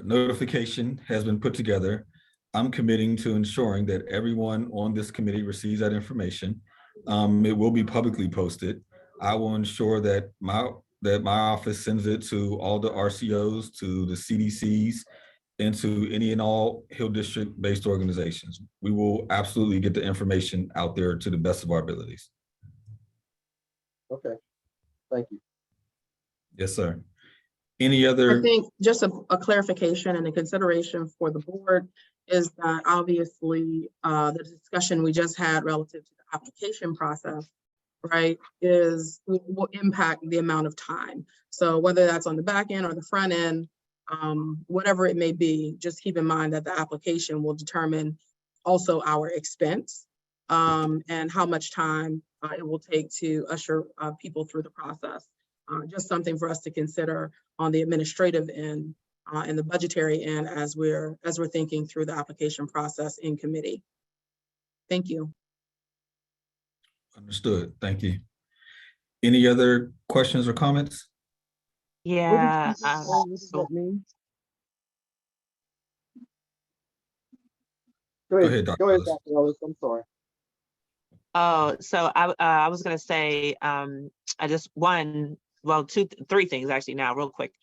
notification has been put together, I'm committing to ensuring that everyone on this committee receives that information. It will be publicly posted. I will ensure that my office sends it to all the RCOs, to the CDCs, and to any and all Hill District based organizations. We will absolutely get the information out there to the best of our abilities. Okay, thank you. Yes, sir. Any I other? think just a clarification and a consideration for the board is that obviously the discussion we just had relative to the application process, right, will impact the amount of time. So whether that's on the back end or the front end, whatever it may be, just keep in mind that the application will determine also our expense and how much time it will take to usher people through the process. Just something for us to consider on the administrative end and the budgetary end as we're thinking through the application process in committee. Thank you. Understood. Thank you. Any other questions or comments? Yeah. What does that mean? Go ahead, Dr. Go ahead, Ellis. Dr. Ellis. I'm sorry. Oh, so I was gonna say, three things actually now, real quick.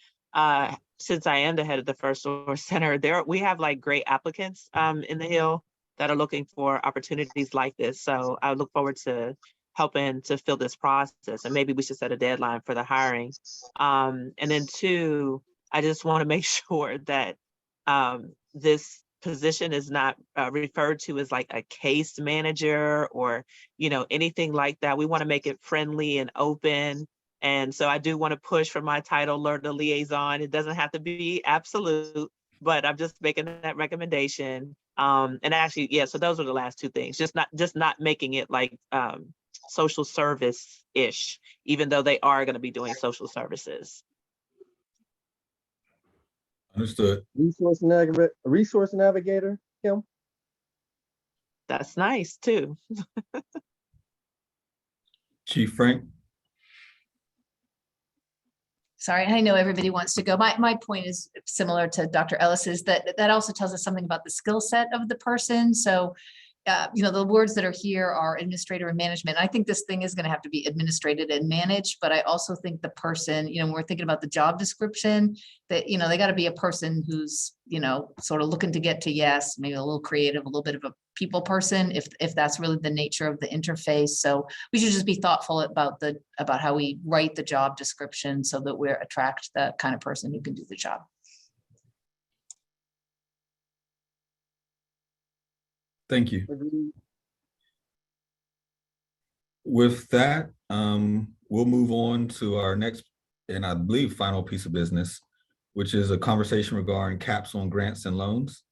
Since I am the head of the First Source Center, we have like great applicants in the Hill that are looking for opportunities like this. So I look forward to helping to fill this process, and maybe we should set a deadline for the hiring. And then two, I just want to make sure that this position is not referred to as like a case manager or, anything like that. We want to make it friendly and open. And so I do want to push for my title, learner liaison. It doesn't have to be absolute, but I'm just making that recommendation. And actually, yeah, so those are the last two things. Just not making it like social service-ish, even though they are going to be doing social services. Understood. Resource navigator, Kim? That's nice too. Chief Frank? Sorry, I know everybody wants to go. My point is similar to Dr. Ellis's, that also tells us something about the skill set of the person. So, the words that are here are administrator and management. I think this thing is going to have to be administrated and managed, but I also think the person, when we're thinking about the job description, that, they got to be a person who's, sort of looking to get to yes, maybe a little creative, a little bit of a people person, if that's really the nature of the interface. So we should just be thoughtful about how we write the job description so that we attract the kind of person who can do the job. Thank you. With that, we'll move on to our next, and I believe final piece of business, which is a conversation regarding caps on grants and loans.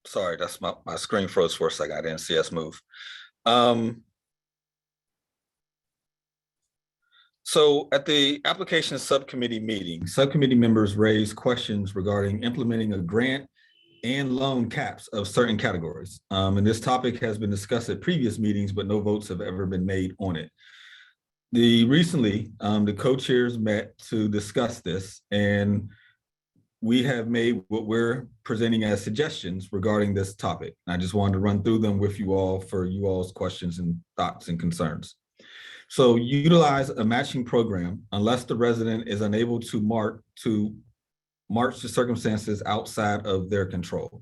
Sorry, that's my screen froze for a second. I didn't see us move. So at the application subcommittee meeting, subcommittee members raised questions regarding implementing a grant and loan caps of certain categories. And this topic has been discussed at previous meetings, but no votes have ever been made on it. Recently, the co-chairs met to discuss this, and we have made what we're presenting as suggestions regarding this topic. I just wanted to run through them with you all for you all's questions and thoughts and concerns. So utilize a matching program unless the resident is unable to march the circumstances outside of their control.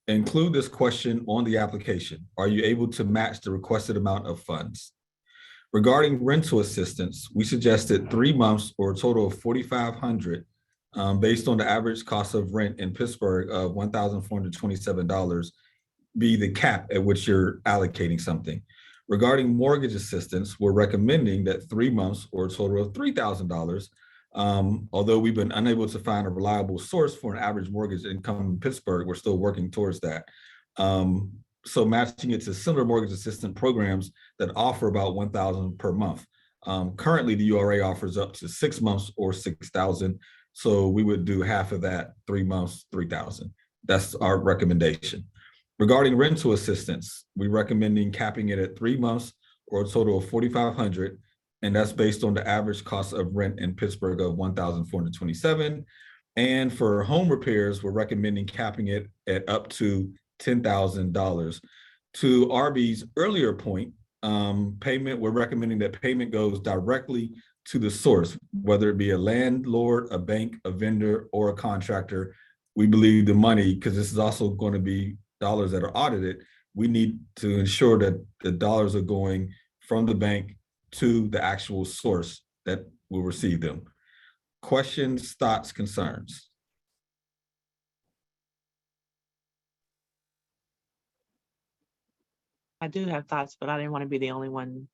Include this question on the application. Are you able to match the requested amount of funds? Regarding rental assistance, we suggested 3 months or a total of $4,500 based on the average cost of rent in Pittsburgh of $1,427 be the cap at which you're allocating something. Regarding mortgage assistance, we're recommending that 3 months or a total of $3,000. Although we've been unable to find a reliable source for an average mortgage income in Pittsburgh, we're still working towards that. So matching it to similar mortgage assistance programs that offer about $1,000 per month. Currently, the URA offers up to 6 months or $6,000. So we would do half of that, 3 months, $3,000. That's our recommendation. Regarding rental assistance, we're recommending capping it at 3 months or a total of $4,500. And that's based on the average cost of rent in Pittsburgh of $1,427. And for home repairs, we're recommending capping it at up to $10,000. To RB's earlier point, payment, we're recommending that payment goes directly to the source, whether it be a landlord, a bank, a vendor, or a contractor. We believe the money, because this is also going to be dollars that are audited, we need to ensure that the dollars are going from the bank to the actual source that will receive them. Questions, thoughts, concerns? I do have thoughts, but I didn't want to be the only one,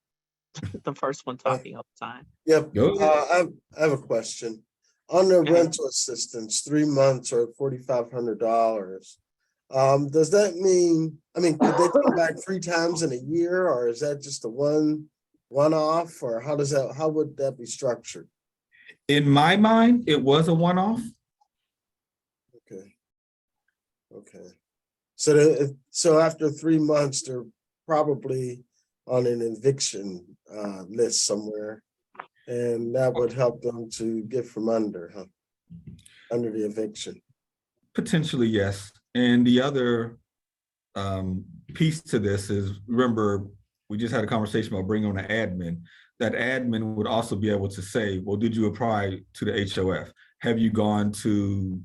the first one talking all the time. Yep, Go ahead. I have a question. On the Okay. rental assistance, 3 months or $4,500. Does that mean, could they come back 3 times in a year, or is that just a one-off, or how would that be structured? In my mind, it was a one-off. Okay. So after 3 months, they're probably on an eviction list somewhere, and that would help them to get from under the eviction. Potentially, yes. And the other piece to this is, remember, we just had a conversation about bringing on an admin. That admin would also be able to say, well, did you apply to the HOF? Have you gone to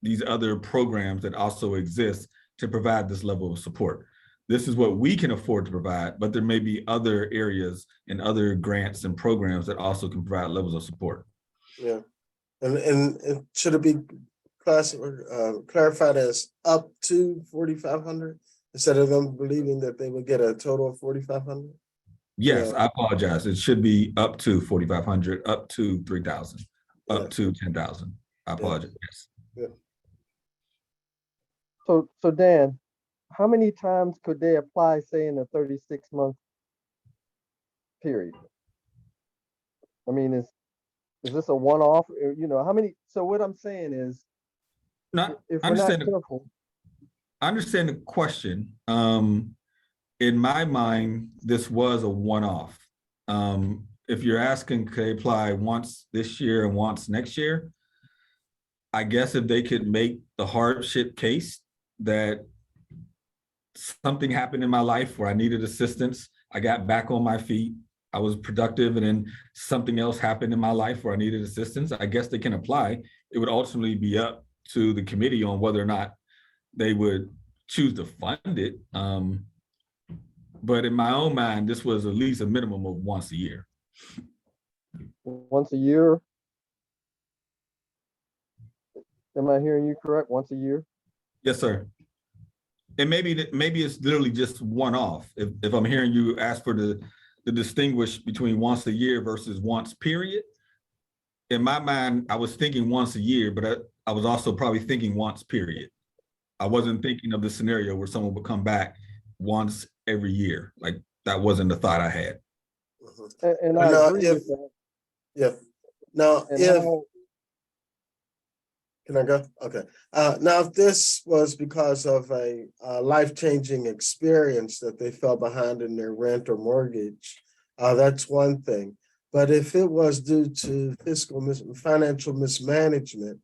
these other programs that also exist to provide this level of support? This is what we can afford to provide, but there may be other areas and other grants and programs that also can provide levels of support. Yeah, and should it be clarified as up to 4,500 instead of them believing that they would get a total of 4,500? Yes, Yeah. I apologize. It should be up to 4,500, up to 3,000, Yeah. up to 10,000. I apologize. Yes. So Dan, how many times could they apply, say, in a 36-month period? I mean, is this a one-off? How many? So what I'm saying is, if we're not careful. I understand the question. In my mind, this was a one-off. If you're asking, could they apply once this year and once next year? I guess if they could make the hardship case that something happened in my life where I needed assistance, I got back on my feet, I was productive, and then something else happened in my life where I needed assistance, I guess they can apply. It would ultimately be up to the committee on whether or not they would choose to fund it. But in my own mind, this was at least a minimum of once a year. Once a year? Am I hearing you correct? Once a year? Yes, sir. And maybe it's literally just one off. If I'm hearing you ask for the distinguish between once a year versus once period. In my mind, I was thinking once a year, but I was also probably thinking once period. I wasn't thinking of the scenario where someone would come back once every year. Like, that wasn't the thought I had. And I agree with that. Yeah. Now, can I go? Okay. Now, if this was because of a life-changing experience that they fell behind in their rent or mortgage, that's one thing. But if it was due to financial mismanagement,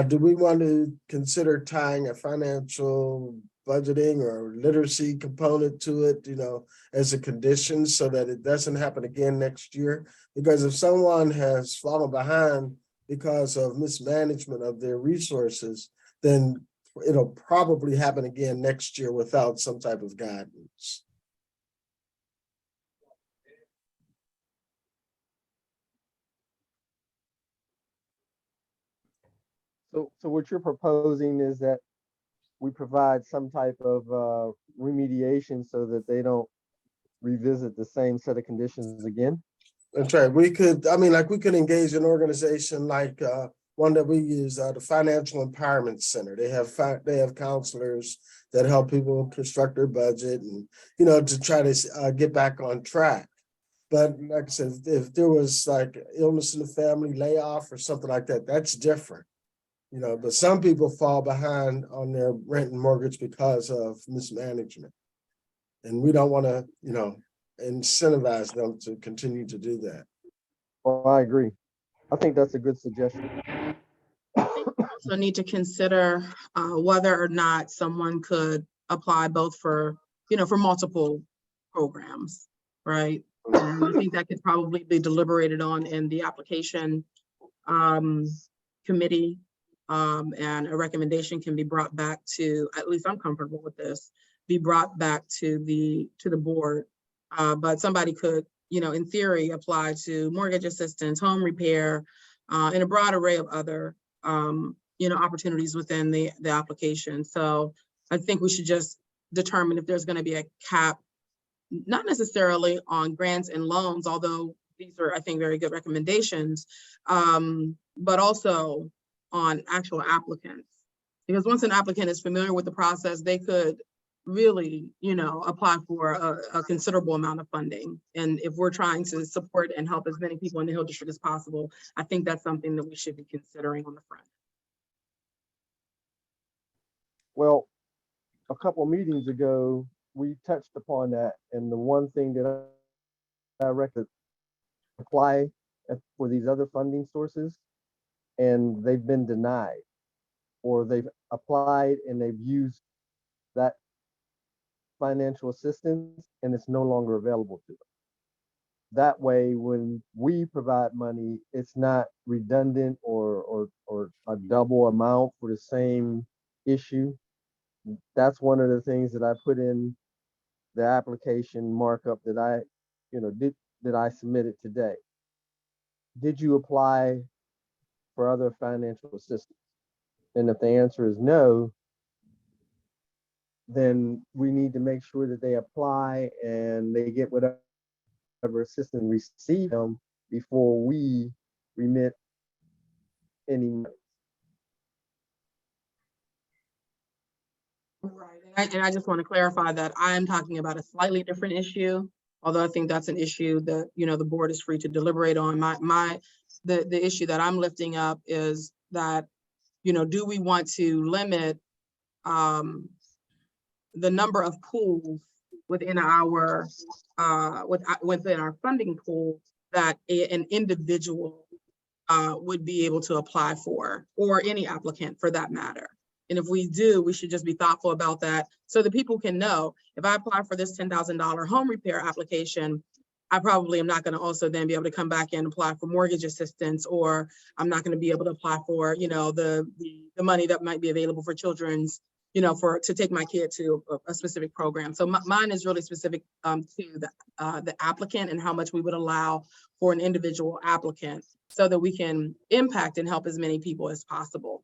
do we want to consider tying a financial budgeting or literacy component to it, as a condition so that it doesn't happen again next year? Because if someone has fallen behind because of mismanagement of their resources, then it'll probably happen again next year without some type of guidance. So what you're proposing is that we provide some type of remediation so that they don't revisit the same set of conditions again? That's right. We could engage an organization like one that we use, the Financial Empowerment Center. They have counselors that help people construct their budget and, to try to get back on track. But like I said, if there was like illness in the family, layoff or something like that, that's different. But some people fall behind on their rent and mortgage because of mismanagement. And we don't want to, incentivize them to continue to do that. Well, I agree. I think that's a good suggestion. Also need to consider whether or not someone could apply both for multiple programs, right? And I think that could probably be deliberated on in the application committee. And a recommendation can be brought back to, at least I'm comfortable with this, be brought back to the board. But somebody could, in theory, apply to mortgage assistance, home repair, and a broad array of other, opportunities within the application. So I think we should just determine if there's going to be a cap, not necessarily on grants and loans, although these are, I think, very good recommendations, but also on actual applicants. Because once an applicant is familiar with the process, they could really, apply for a considerable amount of funding. And if we're trying to support and help as many people in the Hill District as possible, I think that's something that we should be considering on the front. Well, a couple meetings ago, we touched upon that. And the one thing that I recommend apply for these other funding sources, and they've been denied, or they've applied and they've used that financial assistance and it's no longer available to them. That way, when we provide money, it's not redundant or a double amount for the same issue. That's one of the things that I put in the application markup that I submitted today. Did you apply for other financial assistance? And if the answer is no, then we need to make sure that they apply and they get whatever assistance receive them before we remit any money. Right, and I just want to clarify that I am talking about a slightly different issue, although I think that's an issue that, the board is free to deliberate on. The issue that I'm lifting up is that, do we want to limit the number of pools within our within our funding pool that an individual would be able to apply for, or any applicant for that matter? And if we do, we should just be thoughtful about that so that people can know, if I apply for this $10,000 home repair application, I probably am not going to also then be able to come back and apply for mortgage assistance, or I'm not going to be able to apply for, the money that might be available for children's, to take my kid to a specific program. So mine is really specific to the applicant and how much we would allow for an individual applicant so that we can impact and help as many people as possible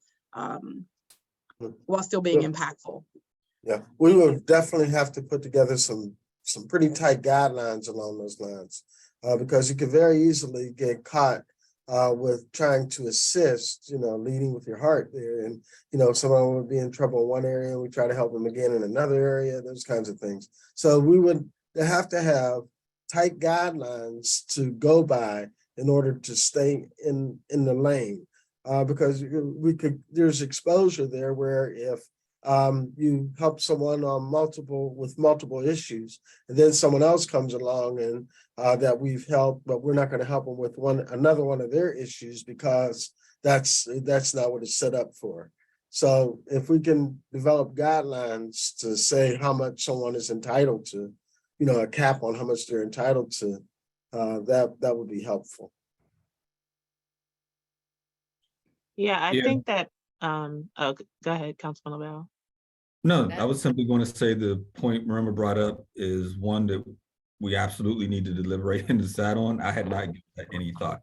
while still being impactful. Yeah, we will definitely have to put together some pretty tight guidelines along those lines, because you could very easily get caught with trying to assist, leading with your heart there. And, someone would be in trouble in one area and we try to help them again in another area, those kinds of things. So we would have to have tight guidelines to go by in order to stay in the lane, because there's exposure there where if you help someone on with multiple issues, and then someone else comes along and that we've helped, but we're not going to help them with another one of their issues because that's not what it's set up for. So if we can develop guidelines to say how much someone is entitled to, a cap on how much they're entitled to, that would be helpful. Yeah, I Yeah. think that, oh, go ahead, Councilman LaBelle. No, I was simply going to say the point Marima brought up is one that we absolutely need to deliberate and decide on. I had not given that any thought.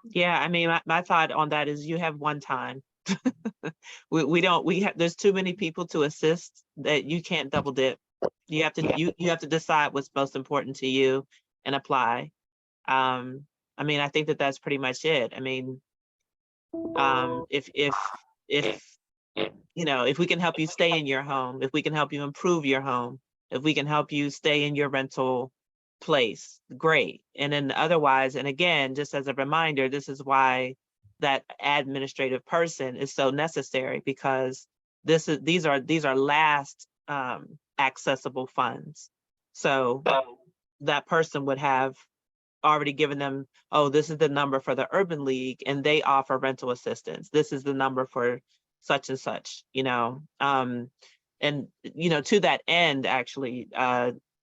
Yeah, I mean, my thought on that is you have one time. There's too many people to assist that you can't double dip. You have to decide what's most important to you and apply. I mean, I think that that's pretty much it. I mean, if if we can help you stay in your home, if we can help you improve your home, if we can help you stay in your rental place, great. And then otherwise, and again, just as a reminder, this is why that administrative person is so necessary, because these are last accessible funds. So that person would have already given them, oh, this is the number for the Urban League and they offer rental assistance. This is the number for such and such, and to that end, actually,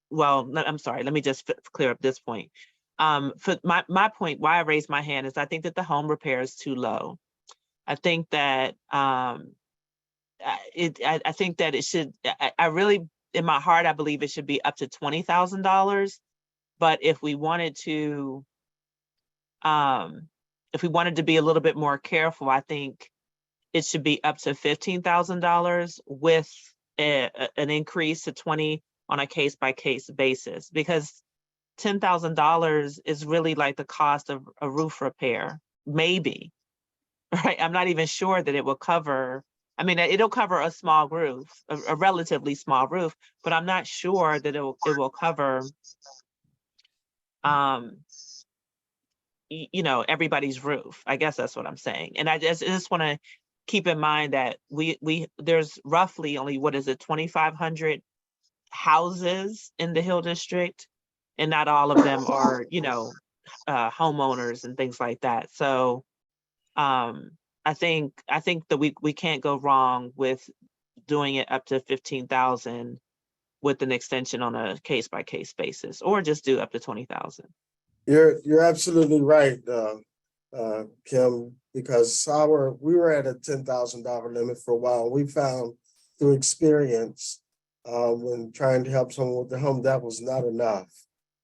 well, I'm sorry, let me just clear up this point. For my point, why I raised my hand is I think that the home repair is too low. I think that I think that it should, I really, in my heart, I believe it should be up to $20,000. But if we wanted to be a little bit more careful, I think it should be up to $15,000 with an increase to 20 on a case-by-case basis, because $10,000 is really like the cost of a roof repair, maybe, right? I'm not even sure that it will cover, I mean, it'll cover a small roof, a relatively small roof, but I'm not sure that it will cover everybody's roof. I guess that's what I'm saying. And I just want to keep in mind that there's roughly only, 2,500 houses in the Hill District, and not all of them are, homeowners and things like that. So I think that we can't go wrong with doing it up to 15,000 with an extension on a case-by-case basis, or just do up to 20,000. You're absolutely right, Kim, because we were at a $10,000 limit for a while. We found through experience when trying to help someone with their home, that was not enough.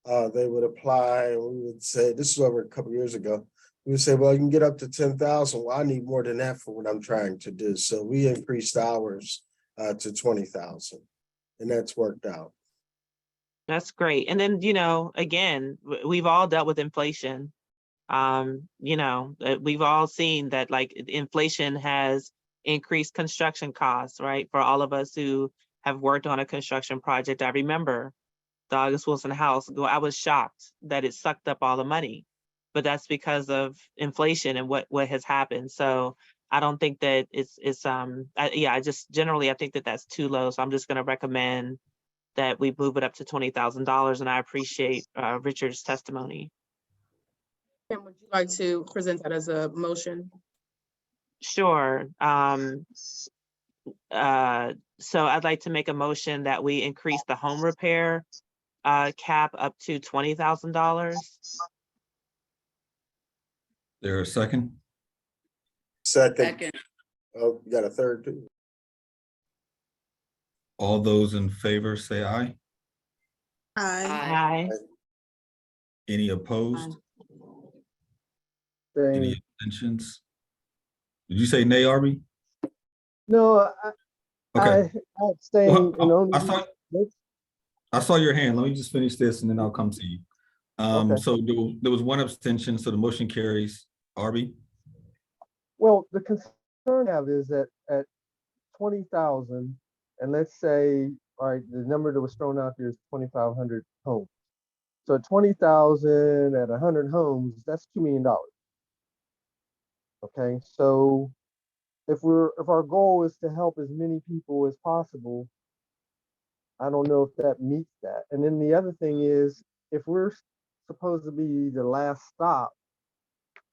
They would apply, and we would say, this was over a couple of years ago. We would say, well, you can get up to 10,000. Well, I need more than that for what I'm trying to do. So we increased ours to 20,000, and that's worked out. That's great. And then, again, we've all dealt with inflation. We've all seen that, like, inflation has increased construction costs, right? For all of us who have worked on a construction project, I remember the August Wilson house. I was shocked that it sucked up all the money, but that's because of inflation and what has happened. So I don't think that I think that that's too low. So I'm just going to recommend that we move it up to $20,000, and I appreciate Richard's testimony. And would you like to present that as a motion? Sure. So I'd like to make a motion that we increase the home repair cap up to $20,000. There a second? Second. Oh, you got a third too? All those in favor say aye. Aye. Aye. Any opposed? Any abstentions? Did you say nay, Arby? No, Okay. I abstain. Well, I saw your hand. Let me just finish this and then I'll come to you. Okay. So there was one abstention, so the motion carries. Arby? Well, the concern I have is that at 20,000, and let's say, all right, the number that was thrown out there is 2,500 homes. So at 20,000 at 100 homes, that's $2 million. Okay, so if our goal is to help as many people as possible, I don't know if that meets that. And then the other thing is, if we're supposed to be the last stop,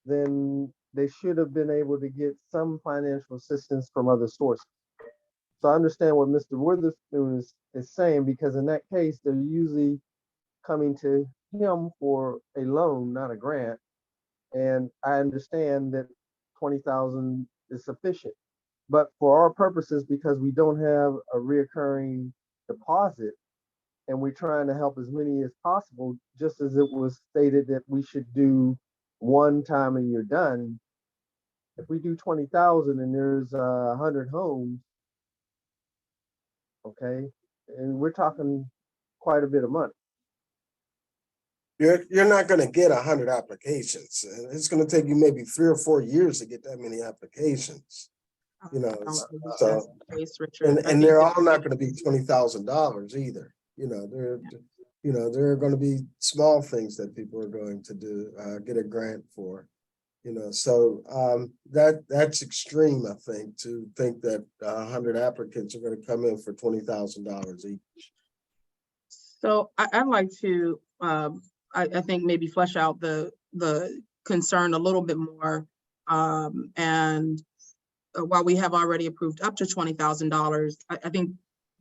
then they should have been able to get some financial assistance from other sources. So I understand what Mr. Witherspoon is saying, because in that case, they're usually coming to him for a loan, not a grant. And I understand that 20,000 is sufficient. But for our purposes, because we don't have a reoccurring deposit, and we're trying to help as many as possible, just as it was stated that we should do one time and you're done. If we do 20,000 and there's 100 homes, okay, and we're talking quite a bit of money. You're not going to get 100 applications. It's going to take you maybe 3 or 4 years to get that many applications. You know, so and they're all not going to be $20,000 either. You know, there are going to be small things that people are going to do, get a grant for. You know, so that's extreme, I think, to think that 100 applicants are going to come in for $20,000 each. So I'd like to, I think maybe flesh out the concern a little bit more. And while we have already approved up to $20,000, I think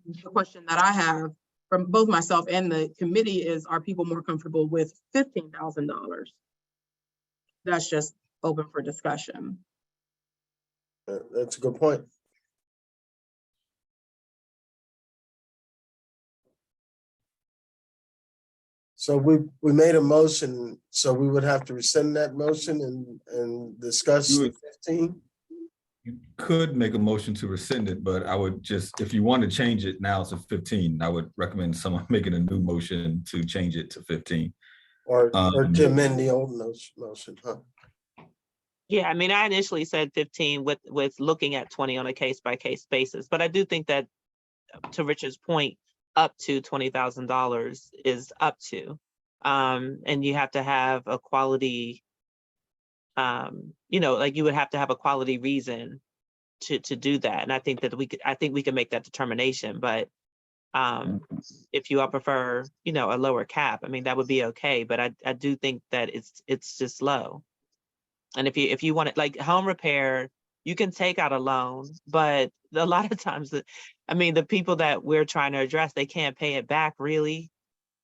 the question that I have from both myself and the committee is, are people more comfortable with $15,000? That's just open for discussion. That's a good point. So we made a motion, so we would have to rescind that motion and discuss 15? You could make a motion to rescind it, but I would just, if you want to change it now to 15, I would recommend someone making a new motion to change it to 15. Or to amend the old motion, huh? Yeah, I mean, I initially said 15 with looking at 20 on a case-by-case basis, but I do think that, to Richard's point, up to $20,000 is up to, and you have to have a quality, you know, like you would have to have a quality reason to do that. And I think that we can make that determination, but if you all prefer, you know, a lower cap, I mean, that would be okay. But I do think that it's just low. And if you want it, like home repair, you can take out a loan, but a lot of times, I mean, the people that we're trying to address, they can't pay it back really.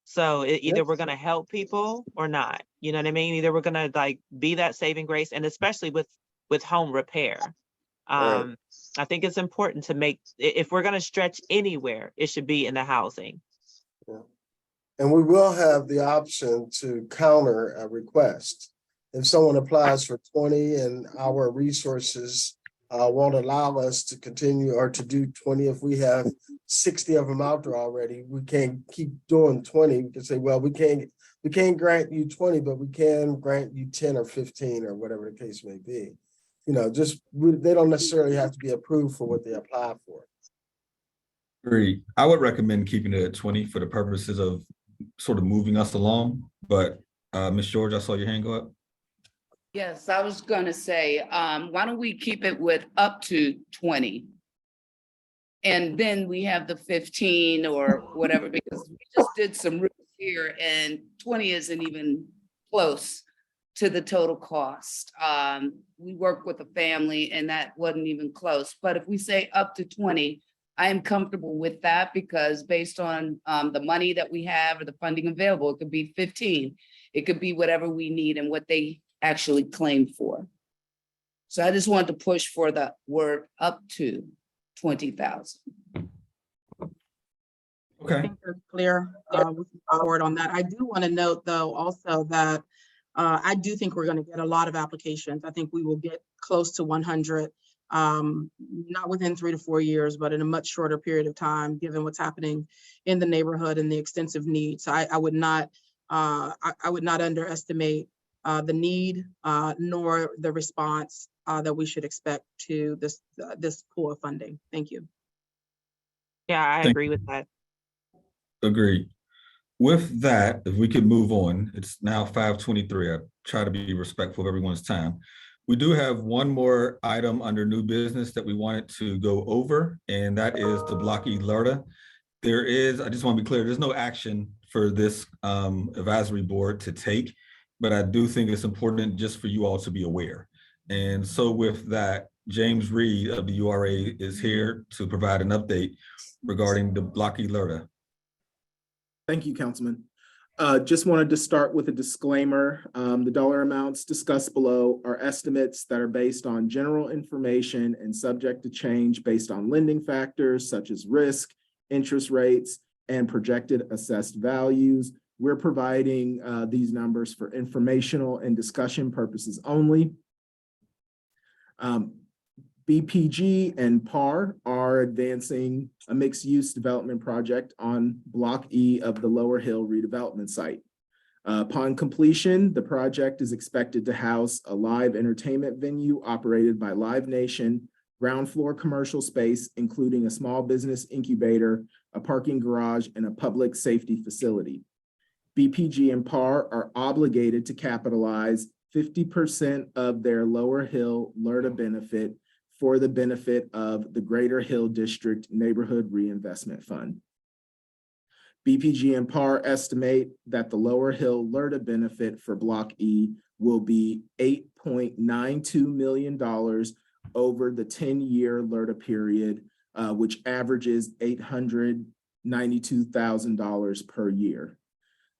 So either we're going to help people or not. You know what I mean? Either we're going to like be that saving grace, and especially with home repair. Right. I think it's important to make, if we're going to stretch anywhere, it should be in the housing. Yeah. And we will have the option to counter a request. If someone applies for 20 and our resources won't allow us to continue or to do 20, if we have 60 of them out there already, we can't keep doing 20. We can say, well, we can't grant you 20, but we can grant you 10 or 15 or whatever the case may be. You know, they don't necessarily have to be approved for what they apply for. Agreed. I would recommend keeping it at 20 for the purposes of sort of moving us along. But Ms. George, I saw your hand go up. Yes, I was gonna say, why don't we keep it with up to 20? And then we have the 15 or whatever, because we just did some roofs here and 20 isn't even close to the total cost. We work with a family and that wasn't even close. But if we say up to 20, I am comfortable with that, because based on the money that we have or the funding available, it could be 15. It could be whatever we need and what they actually claim for. So I just wanted to push for the word up to 20,000. Okay. I think that's clear. We can move forward on that. I do want to note, though, also that I do think we're going to get a lot of applications. I think we will get close to 100, not within 3 to 4 years, but in a much shorter period of time, given what's happening in the neighborhood and the extensive needs. So I would not underestimate the need nor the response that we should expect to this pool of funding. Thank you. Yeah, I agree with that. Agreed. With that, if we could move on, it's now 5:23. I try to be respectful of everyone's time. We do have one more item under new business that we wanted to go over, and that is the Block E LERTA. There is, I just want to be clear, there's no action for this advisory board to take, but I do think it's important just for you all to be aware. And so with that, James Reed of the URA is here to provide an update regarding the Block E LERTA. Thank you, Councilman. Just wanted to start with a disclaimer. The dollar amounts discussed below are estimates that are based on general information and subject to change based on lending factors such as risk, interest rates, and projected assessed values. We're providing these numbers for informational and discussion purposes only. BPG and PAR are advancing a mixed-use development project on Block E of the Lower Hill redevelopment site. Upon completion, the project is expected to house a live entertainment venue operated by Live Nation, ground floor commercial space, including a small business incubator, a parking garage, and a public safety facility. BPG and PAR are obligated to capitalize 50% of their Lower Hill LERTA benefit for the benefit of the Greater Hill District Neighborhood Reinvestment Fund. BPG and PAR estimate that the Lower Hill LERTA benefit for Block E will be $8.92 million over the 10-year LERTA period, which averages $892,000 per year.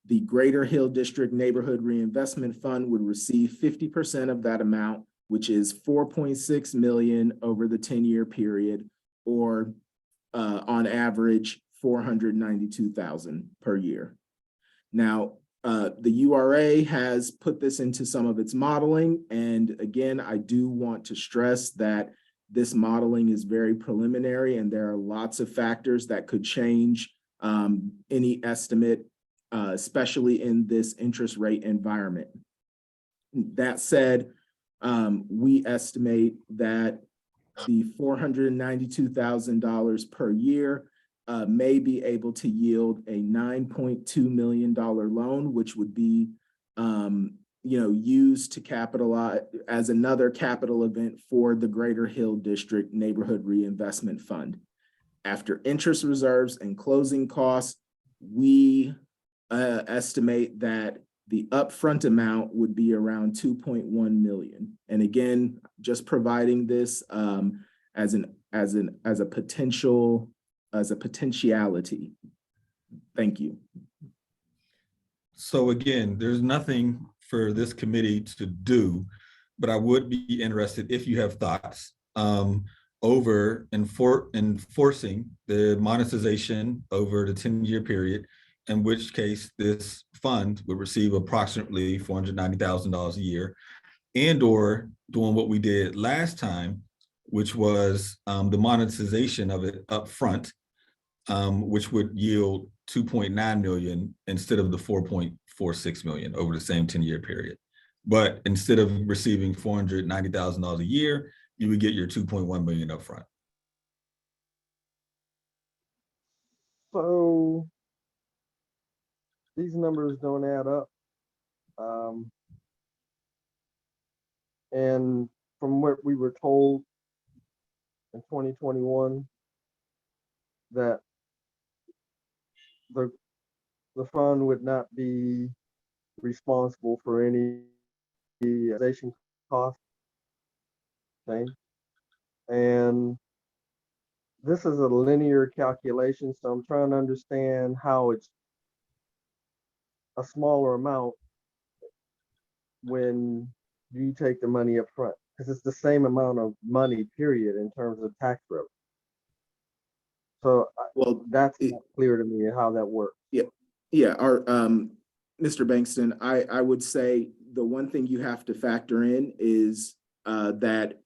The Greater Hill District Neighborhood Reinvestment Fund would receive 50% of that amount, which is $4.6 million over the 10-year period, or on average, $492,000 per year. Now, the URA has put this into some of its modeling. And again, I do want to stress that this modeling is very preliminary and there are lots of factors that could change any estimate, especially in this interest rate environment. That said, we estimate that the $492,000 per year may be able to yield a $9.2 million loan, which would be used to capitalize as another capital event for the Greater Hill District Neighborhood Reinvestment Fund. After interest reserves and closing costs, we estimate that the upfront amount would be around $2.1 million. And again, just providing this as a potentiality. Thank you. So again, there's nothing for this committee to do, but I would be interested if you have thoughts over enforcing the monetization over the 10-year period, in which case this fund would receive approximately $490,000 a year, and or doing what we did last time, which was the monetization of it up front, which would yield 2.9 million instead of the 4.46 million over the same 10-year period. But instead of receiving $490,000 a year, you would get your 2.1 million up front. So these numbers don't add up. And from what we were told in 2021, that the fund would not be responsible for any organization costs. Okay. And this is a linear calculation, so I'm trying to understand how it's a smaller amount when you take the money up front, because it's the same amount of money, period, in terms of tax revenue. So well, that's not clear to me how that works. Yeah. Our Mr. Bankston, I would say the one thing you have to factor in is that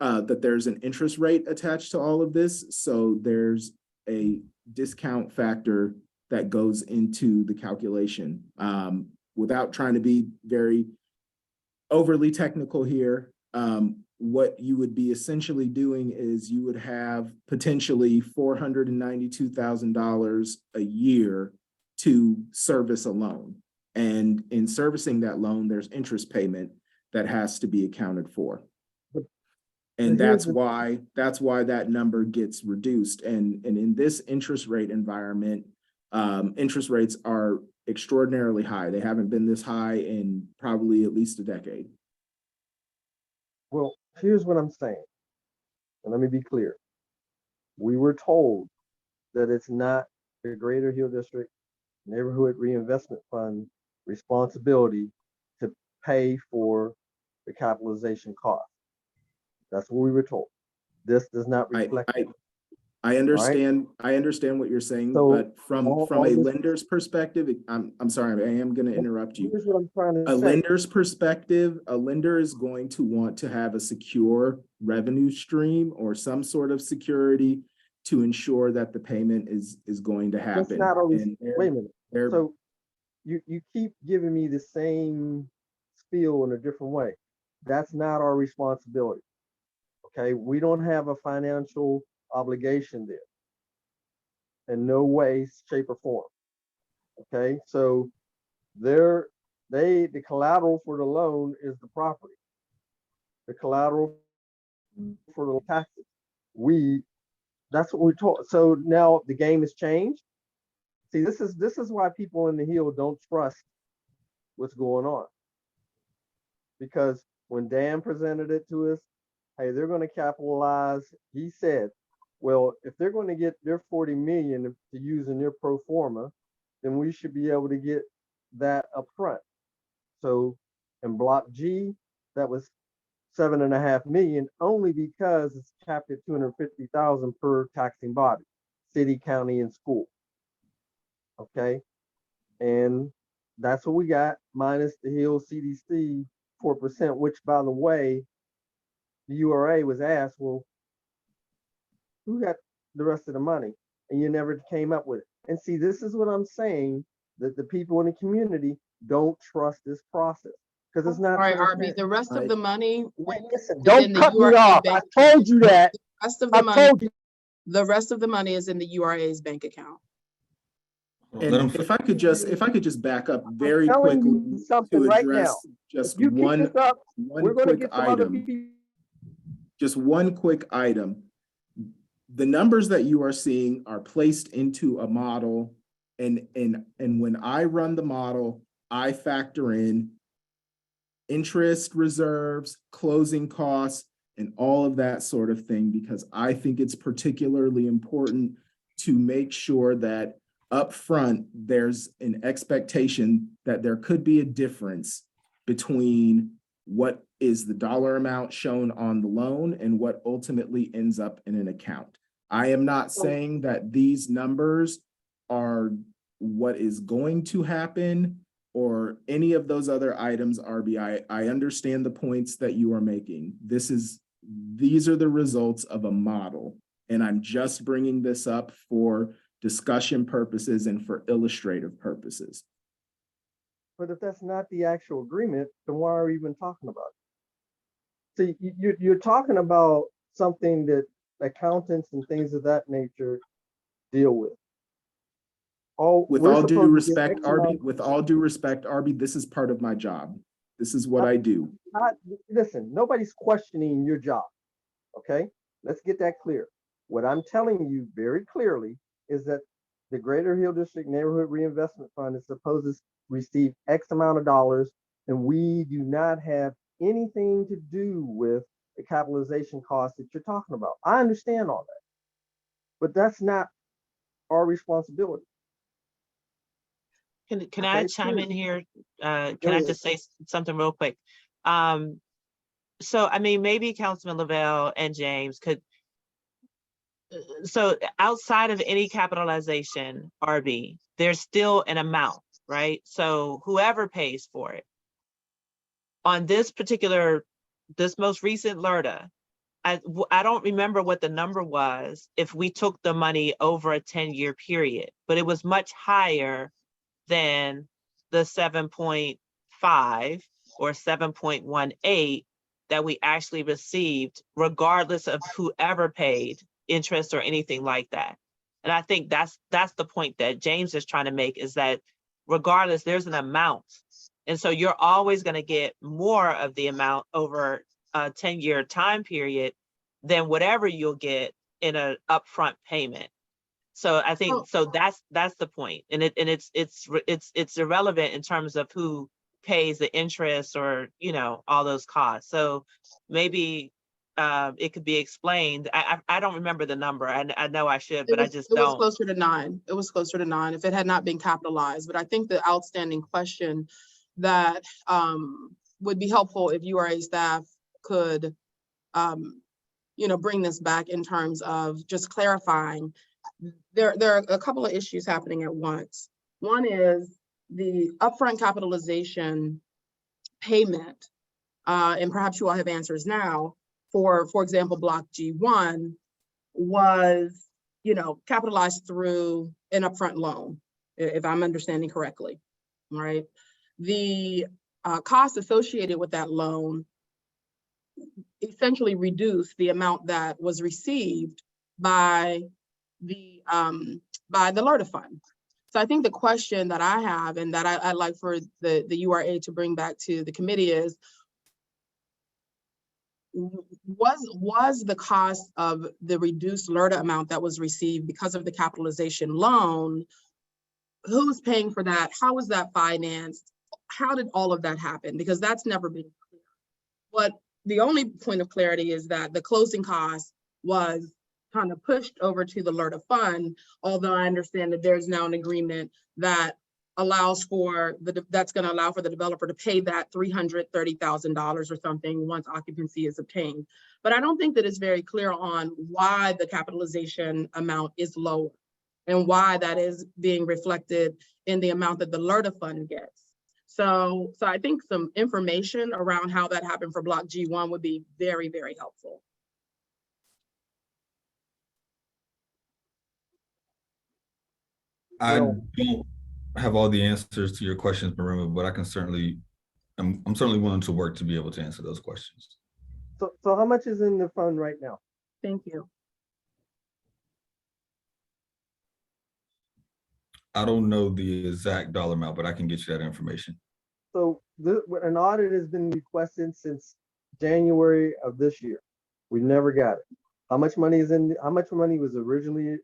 there's an interest rate attached to all of this. So there's a discount factor that goes into the calculation. Without trying to be very overly technical here, what you would be essentially doing is you would have potentially $492,000 a year to service a loan. And in servicing that loan, there's interest payment that has to be accounted for. But And here's that's why that number gets reduced. And in this interest rate environment, interest rates are extraordinarily high. They haven't been this high in probably at least a decade. Well, here's what I'm saying, and let me be clear. We were told that it's not the Greater Hill District Neighborhood Reinvestment Fund responsibility to pay for the capitalization cost. That's what we were told. This does not reflect. I understand. I understand what you're saying, So but from all a this- lender's perspective, I'm sorry, I am going to interrupt you. Here's what I'm trying to A say. lender's perspective, a lender is going to want to have a secure revenue stream or some sort of security to ensure that the payment is going to That's happen. not always, And wait a minute. So you keep giving me the same spiel in a different way. That's not our responsibility. Okay, we don't have a financial obligation there in no way, shape, or form. Okay, so the collateral for the loan is the property. The collateral for the taxes. That's what we're told. So now the game has changed. See, this is why people in the Hill don't trust what's going on. Because when Dan presented it to us, hey, they're going to capitalize. He said, well, if they're going to get their 40 million to use in their pro forma, then we should be able to get that up front. So in block G, that was 7.5 million, only because it's capped at 250,000 per taxing body, city, county, and school. Okay, and that's what we got, minus the Hill CDC 4%, which, by the way, the URA was asked, well, who got the rest of the money? And you never came up with it. And see, this is what I'm saying, that the people in the community don't trust this process because it's not. All right, RB, transparent. the rest of the money. Listen, is don't in the cut me URA off. bank I told you that. The rest of the I money, told you. the rest of the money is in the URA's bank account. And if I could just back up very I'm telling quickly you something to right now. address just If you keep one this up, we're going to quick get some other item. people. Just one quick item. The numbers that you are seeing are placed into a model, and when I run the model, I factor in interest reserves, closing costs, and all of that sort of thing, because I think it's particularly important to make sure that up front, there's an expectation that there could be a difference between what is the dollar amount shown on the loan and what ultimately ends up in an account. I am not saying that these numbers are what is going to happen or any of those other items, RB. I understand the points that you are making. These are the results of a model, and I'm just bringing this up for discussion purposes and for illustrative purposes. But if that's not the actual agreement, then why are we even talking about it? See, you're talking about something that accountants and things of that nature deal with. With all due respect, RB, this is part of my job. This is what I do. Listen, nobody's questioning your job. Okay, let's get that clear. What I'm telling you very clearly is that the Greater Hill District Neighborhood Reinvestment Fund is supposed to receive X amount of dollars, and we do not have anything to do with the capitalization cost that you're talking about. I understand all that, but that's not our responsibility. Can I chime in here? Can I just say something real quick? So, I mean, maybe Councilman Lavelle and James could, so outside of any capitalization, RB, there's still an amount, right? So whoever pays for it. On this most recent LRTA, I don't remember what the number was if we took the money over a 10-year period, but it was much higher than the 7.5 or 7.18 that we actually received, regardless of whoever paid interest or anything like that. And I think that's the point that James is trying to make, is that regardless, there's an amount And so you're always going to get more of the amount over a 10-year time period than whatever you'll get in an upfront payment. So I think, so that's the point. And it's irrelevant in terms of who pays the interest or, you know, all those costs. So maybe it could be explained. I don't remember the number. I know I should, but I just don't. It was closer to 9. It was closer to 9 if it had not been capitalized. But I think the outstanding question that would be helpful if URA staff could, you know, bring this back in terms of just clarifying. There are a couple of issues happening at once. One is the upfront capitalization payment, and perhaps you all have answers now. For example, Block G1 was, you know, capitalized through an upfront loan, if I'm understanding correctly, right? The cost associated with that loan essentially reduced the amount that was received by the LRTA fund. So I think the question that I have and that I'd like for the URA to bring back to the committee is, was the cost of the reduced LRTA amount that was received because of the capitalization loan, who's paying for that? How was that financed? How did all of that happen? Because that's never been clear. The only point of clarity is that the closing cost was kind of pushed over to the LRTA fund, although I understand that there's now an agreement that allows for that's going to allow for the developer to pay that $330,000 or something once occupancy is obtained. But I don't think that it's very clear on why the capitalization amount is lower and why that is being reflected in the amount that the LRTA fund gets. So I think some information around how that happened for Block G1 would be very, very helpful. I don't have all the answers to your questions, Marima, but I can certainly, I'm certainly willing to work to be able to answer those questions. So how much is in the fund right now? Thank you. I don't know the exact dollar amount, but I can get you that information. So an audit has been requested since January of this year. We never got it. How much money is in? How much money was originally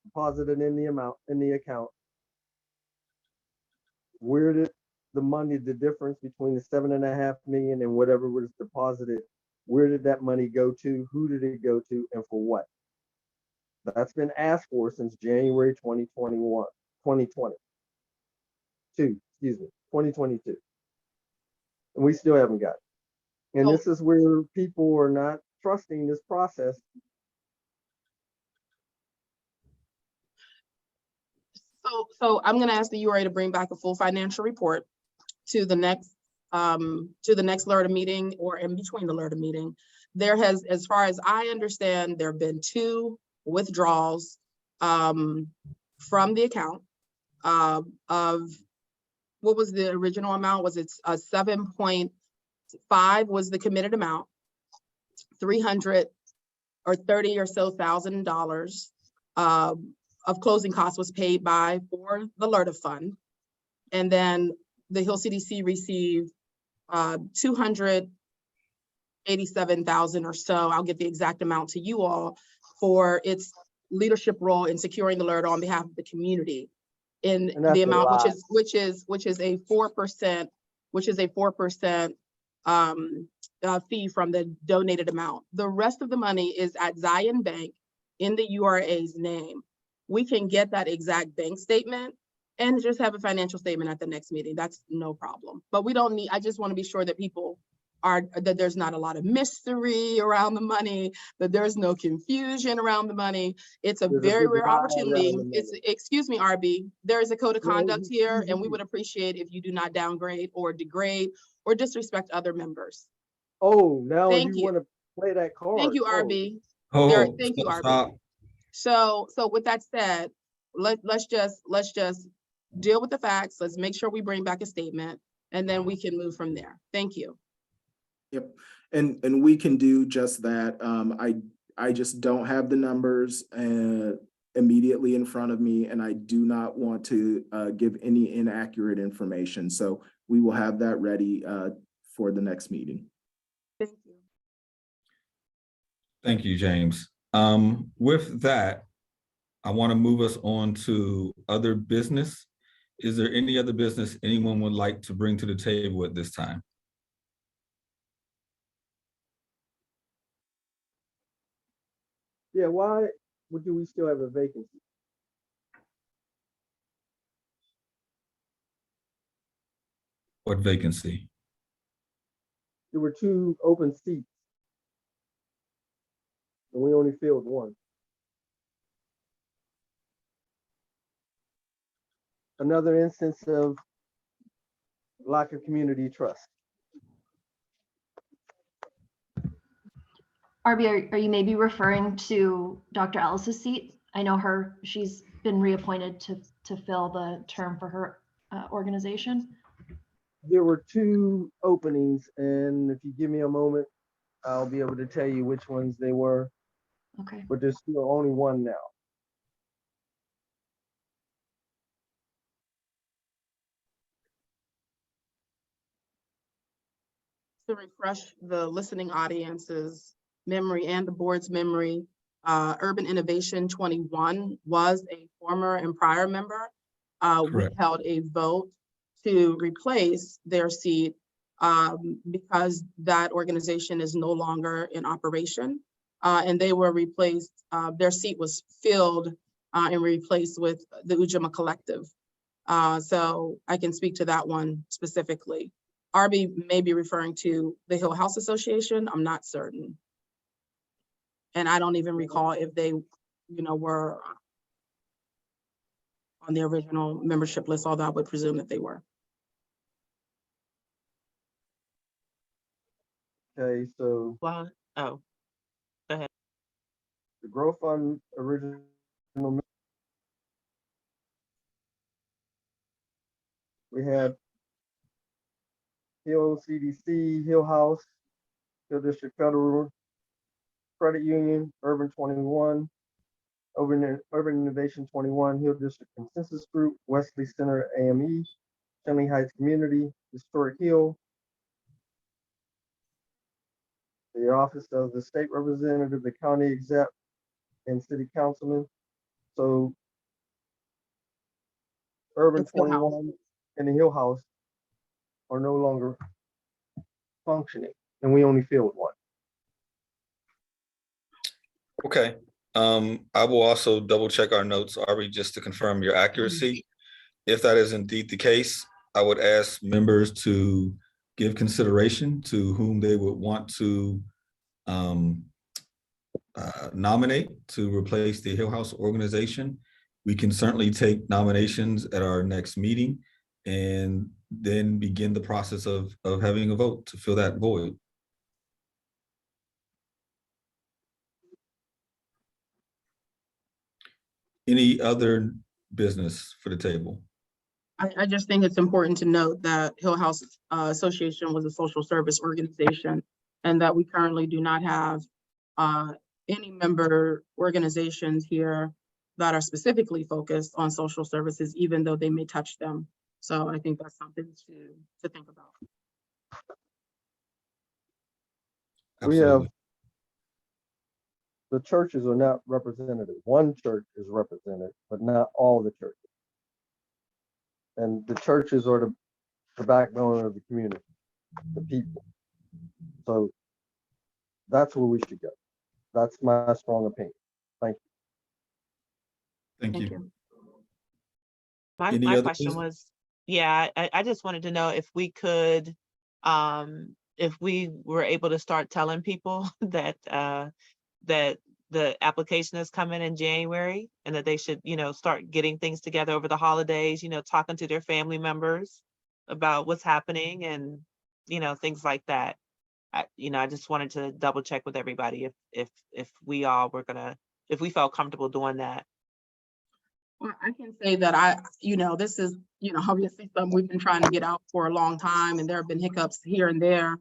deposited in the account? Where did the money, the difference between the 7.5 million and whatever was deposited, where did that money go to? Who did it go to, and for what? That's been asked for since January 2022, excuse me, 2022. And we still haven't got it. And this is where people are not trusting this process. So I'm going to ask the URA to bring back a full financial report to the next LRTA meeting or in between the LRTA meeting. There has, as far as I understand, there have been 2 withdrawals from the account of what was the original amount? Was it 7.5 was the committed amount, 300 or 30 or so $1,000 of closing costs was paid for the LRTA fund. And then the Hill CDC received 287,000 or so. I'll get the exact amount to you all for its leadership role in securing the LRTA on behalf of the community. In the amount which is a 4%, fee from the donated amount. The rest of the money is at Zion Bank in the URA's name. We can get that exact bank statement and just have a financial statement at the next meeting. That's no problem. But we don't need, I just want to be sure that that there's not a lot of mystery around the money, that there's no confusion around the money. It's a very rare opportunity. Excuse me, RB, there is a code of conduct here, and we would appreciate if you do not downgrade or degrade or disrespect other members. Oh, now you want to play that card. Thank you, RB. Thank you, RB. Stop. So with that said, let's just deal with the facts. Let's make sure we bring back a statement, and then we can move from there. Thank you. Yep, and we can do just that. I just don't have the numbers immediately in front of me, and I do not want to give any inaccurate information. So we will have that ready for the next meeting. Thank you. Thank you, James. With that, I want to move us on to other business. Is there any other business anyone would like to bring to the table at this time? Yeah, why do we still have a vacancy? What vacancy? There were 2 open seats. And we only filled 1. Another instance of lack of community trust. Arby, are you maybe referring to Dr. Ellis's seat? I know her, she's been reappointed to fill the term for her organization. There were 2 openings, and if you give me a moment, I'll be able to tell you which ones they were. Okay. But there's still only 1 now. To refresh the listening audience's memory and the board's memory, Urban Innovation 21 was a former and prior member. We Correct. held a vote to replace their seat because that organization is no longer in operation. And they were replaced, their seat was filled and replaced with the Ujamaa Collective. So I can speak to that one specifically. Arby may be referring to the Hill House Association. I'm not certain. And I don't even recall if they, were on the original membership list, although I would presume that they were. Okay, so Well, oh, go ahead. the Growth Fund original. We had Hill CDC, Hill House, Hill District Federal Credit Union, Urban 21, Urban Innovation 21, Hill District Consensus Group, Wesley Center AME, Shenley Heights Community, Historic Hill, the Office of the State Representative, the County Exec, and City Councilman. So Urban 21 and the Hill House are no longer functioning, and we only filled 1. Okay. I will also double check our notes, Arby, just to confirm your accuracy. If that is indeed the case, I would ask members to give consideration to whom they would want to nominate to replace the Hill House organization. We can certainly take nominations at our next meeting and then begin the process of having a vote to fill that void. Any other business for the table? I just think it's important to note that Hill House Association was a social service organization, and that we currently do not have any member organizations here that are specifically focused on social services, even though they may touch them. So I think that's something to think about. We have, the churches are not represented. 1 church is represented, but not all the churches. And the churches are the backbone of the community, the people. So that's where we should go. That's my strong opinion. Thank you. Thank you. My question was, yeah, I just wanted to know if we could, if we were able to start telling people that that the application is coming in January and that they should, start getting things together over the holidays, talking to their family members about what's happening and, things like that. I just wanted to double check with everybody if we all were if we felt comfortable doing that. Well, I can say that this is, obviously something we've been trying to get out for a long time, and there have been hiccups here and there.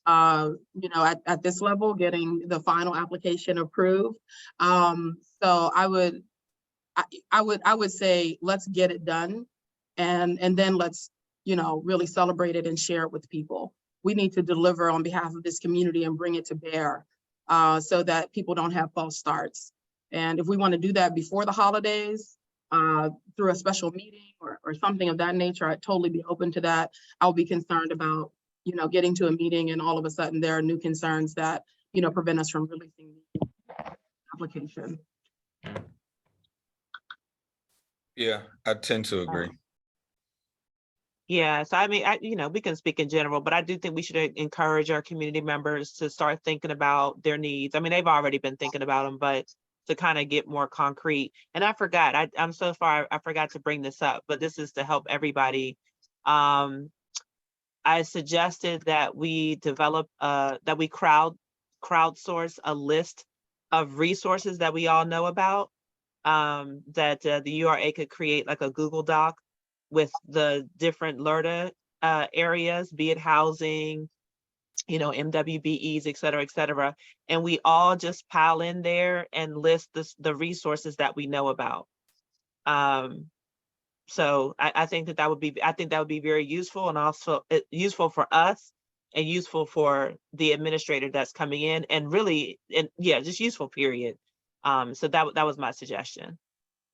At this level, getting the final application approved. So I would I would say, let's get it done. And then let's, really celebrate it and share it with people. We need to deliver on behalf of this community and bring it to bear so that people don't have false starts. And if we want to do that before the holidays, through a special meeting or something of that nature, I'd totally be open to that. I'll be concerned about, getting to a meeting and all of a sudden there are new concerns that, prevent us from releasing the application. Yeah, I tend to agree. Yeah, so I mean, we can speak in general, but I do think we should encourage our community members to start thinking about their needs. I mean, they've already been thinking about them, but to kind of get more concrete. And I forgot, I'm so far, I forgot to bring this up, but this is to help everybody. I suggested that we develop, that we crowdsource a list of resources that we all know about, that the URA could create like a Google Doc with the different LERTA areas, be it housing, MWBEs, et cetera, and we all just pile in there and list the resources that we know about. So I think that would be very useful, and also useful for us and useful for the administrator that's coming in, and really, just useful, period. So that was my suggestion.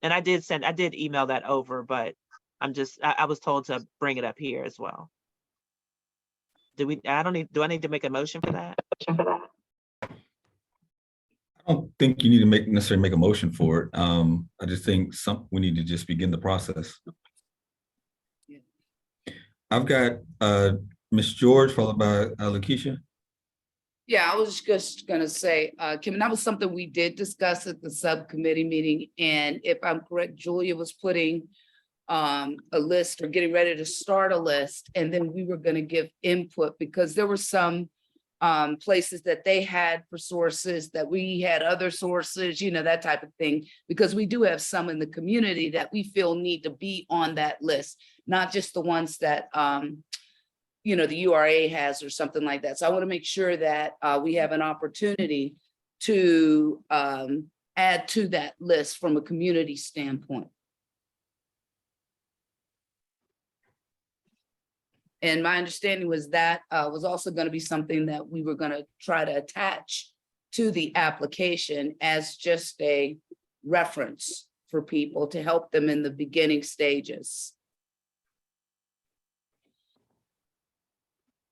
And I did email that over, but I was told to bring it up here as well. Do I need to make a motion for that? I don't think you need to necessarily make a motion for it. I just think we need to just begin the process. I've got Ms. George followed by Lakeisha. Yeah, I was just gonna say, Kim, that was something we did discuss at the subcommittee meeting. And if I'm correct, Julia was putting a list or getting ready to start a list, and then we were gonna give input because there were some places that they had for sources, that we had other sources, that type of thing, because we do have some in the community that we feel need to be on that list, not just the ones that the URA has or something like that. So I want to make sure that we have an opportunity to add to that list from a community standpoint. And my understanding was that was also going to be something that we were going to try to attach to the application as just a reference for people to help them in the beginning stages.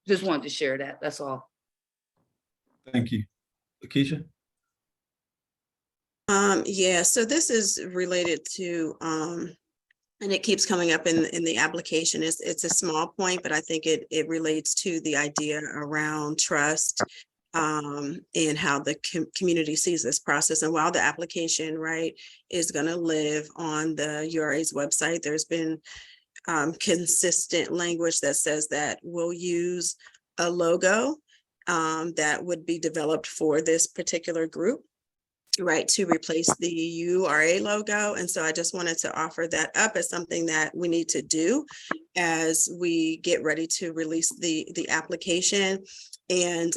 Just wanted to share that, that's all. Thank you. Lakeisha? Yeah, so this is related to, and it keeps coming up in the application. It's a small point, but I think it relates to the idea around trust and how the community sees this process. And while the application, right, is going to live on the URA's website, there's been consistent language that says that we'll use a logo that would be developed for this particular group, right, to replace the URA logo. And so I just wanted to offer that up as something that we need to do as we get ready to release the application. And,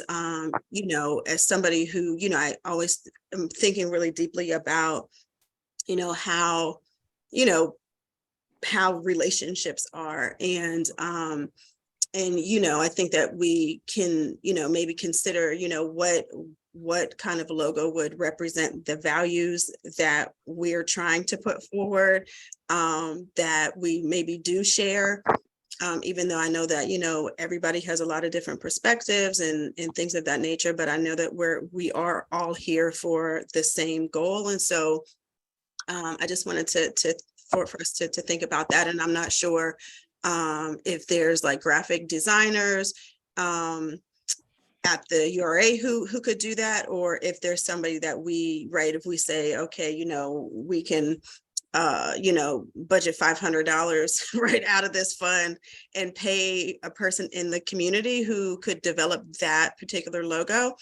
as somebody who, I always am thinking really deeply about, how relationships are. And I think that we can, maybe consider, what kind of logo would represent the values that we're trying to put forward, that we maybe do share, even though I know that, everybody has a lot of different perspectives and things of that nature, but I know that we are all here for the same goal. And so I just wanted for us to think about that. And I'm not sure if there's like graphic designers at the URA who could do that, or if there's somebody that if we say, okay, we can, budget $500 right out of this fund and pay a person in the community who could develop that particular logo.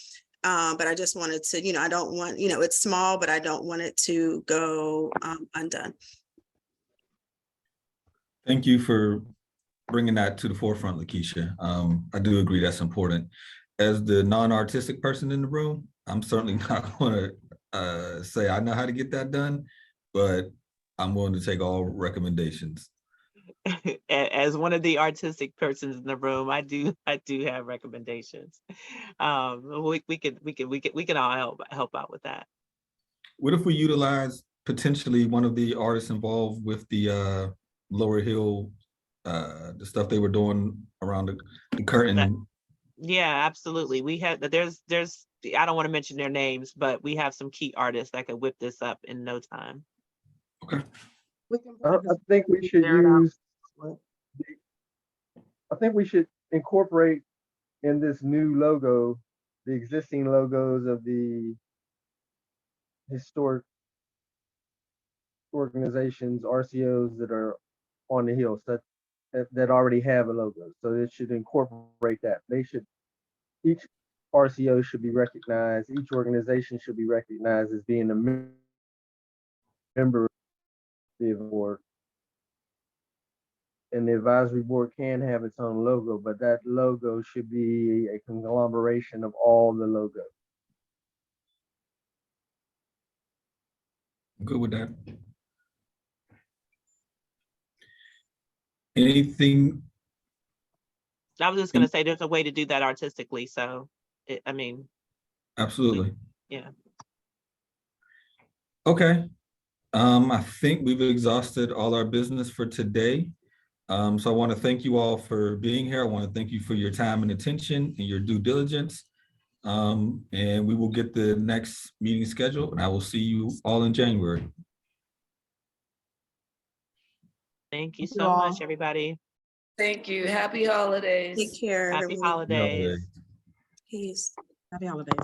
But I just wanted to, I don't want, it's small, but I don't want it to go undone. Thank you for bringing that to the forefront, Lakeisha. I do agree that's important. As the non-artistic person in the room, I'm certainly not going to say I know how to get that done, but I'm willing to take all recommendations. As one of the artistic persons in the room, I do have recommendations. We can all help out with that. What if we utilize potentially one of the artists involved with the Lower Hill, the stuff they were doing around the curtain? Yeah, absolutely. We had, there's, I don't want to mention their names, but we have some key artists that could whip this up in no time. Okay. I think we should use, I think we should incorporate in this new logo, the existing logos of the historic organizations, RCOs that are on the Hill that already have a logo. So it should incorporate that. Each RCO should be recognized, each organization should be recognized as being a member of the board. And the advisory board can have its own logo, but that logo should be a conglomeration of all the logos. Good with that. Anything? I was just going to say there's a way to do that artistically. So, I mean. Absolutely. Yeah. Okay. I think we've exhausted all our business for today. So I want to thank you all for being here. I want to thank you for your time and attention and your due diligence. And we will get the next meeting scheduled, and I will see you all in January. Thank you so much, everybody. Thank you. Happy holidays. Take care, Happy everyone. holidays. Peace. Happy holidays.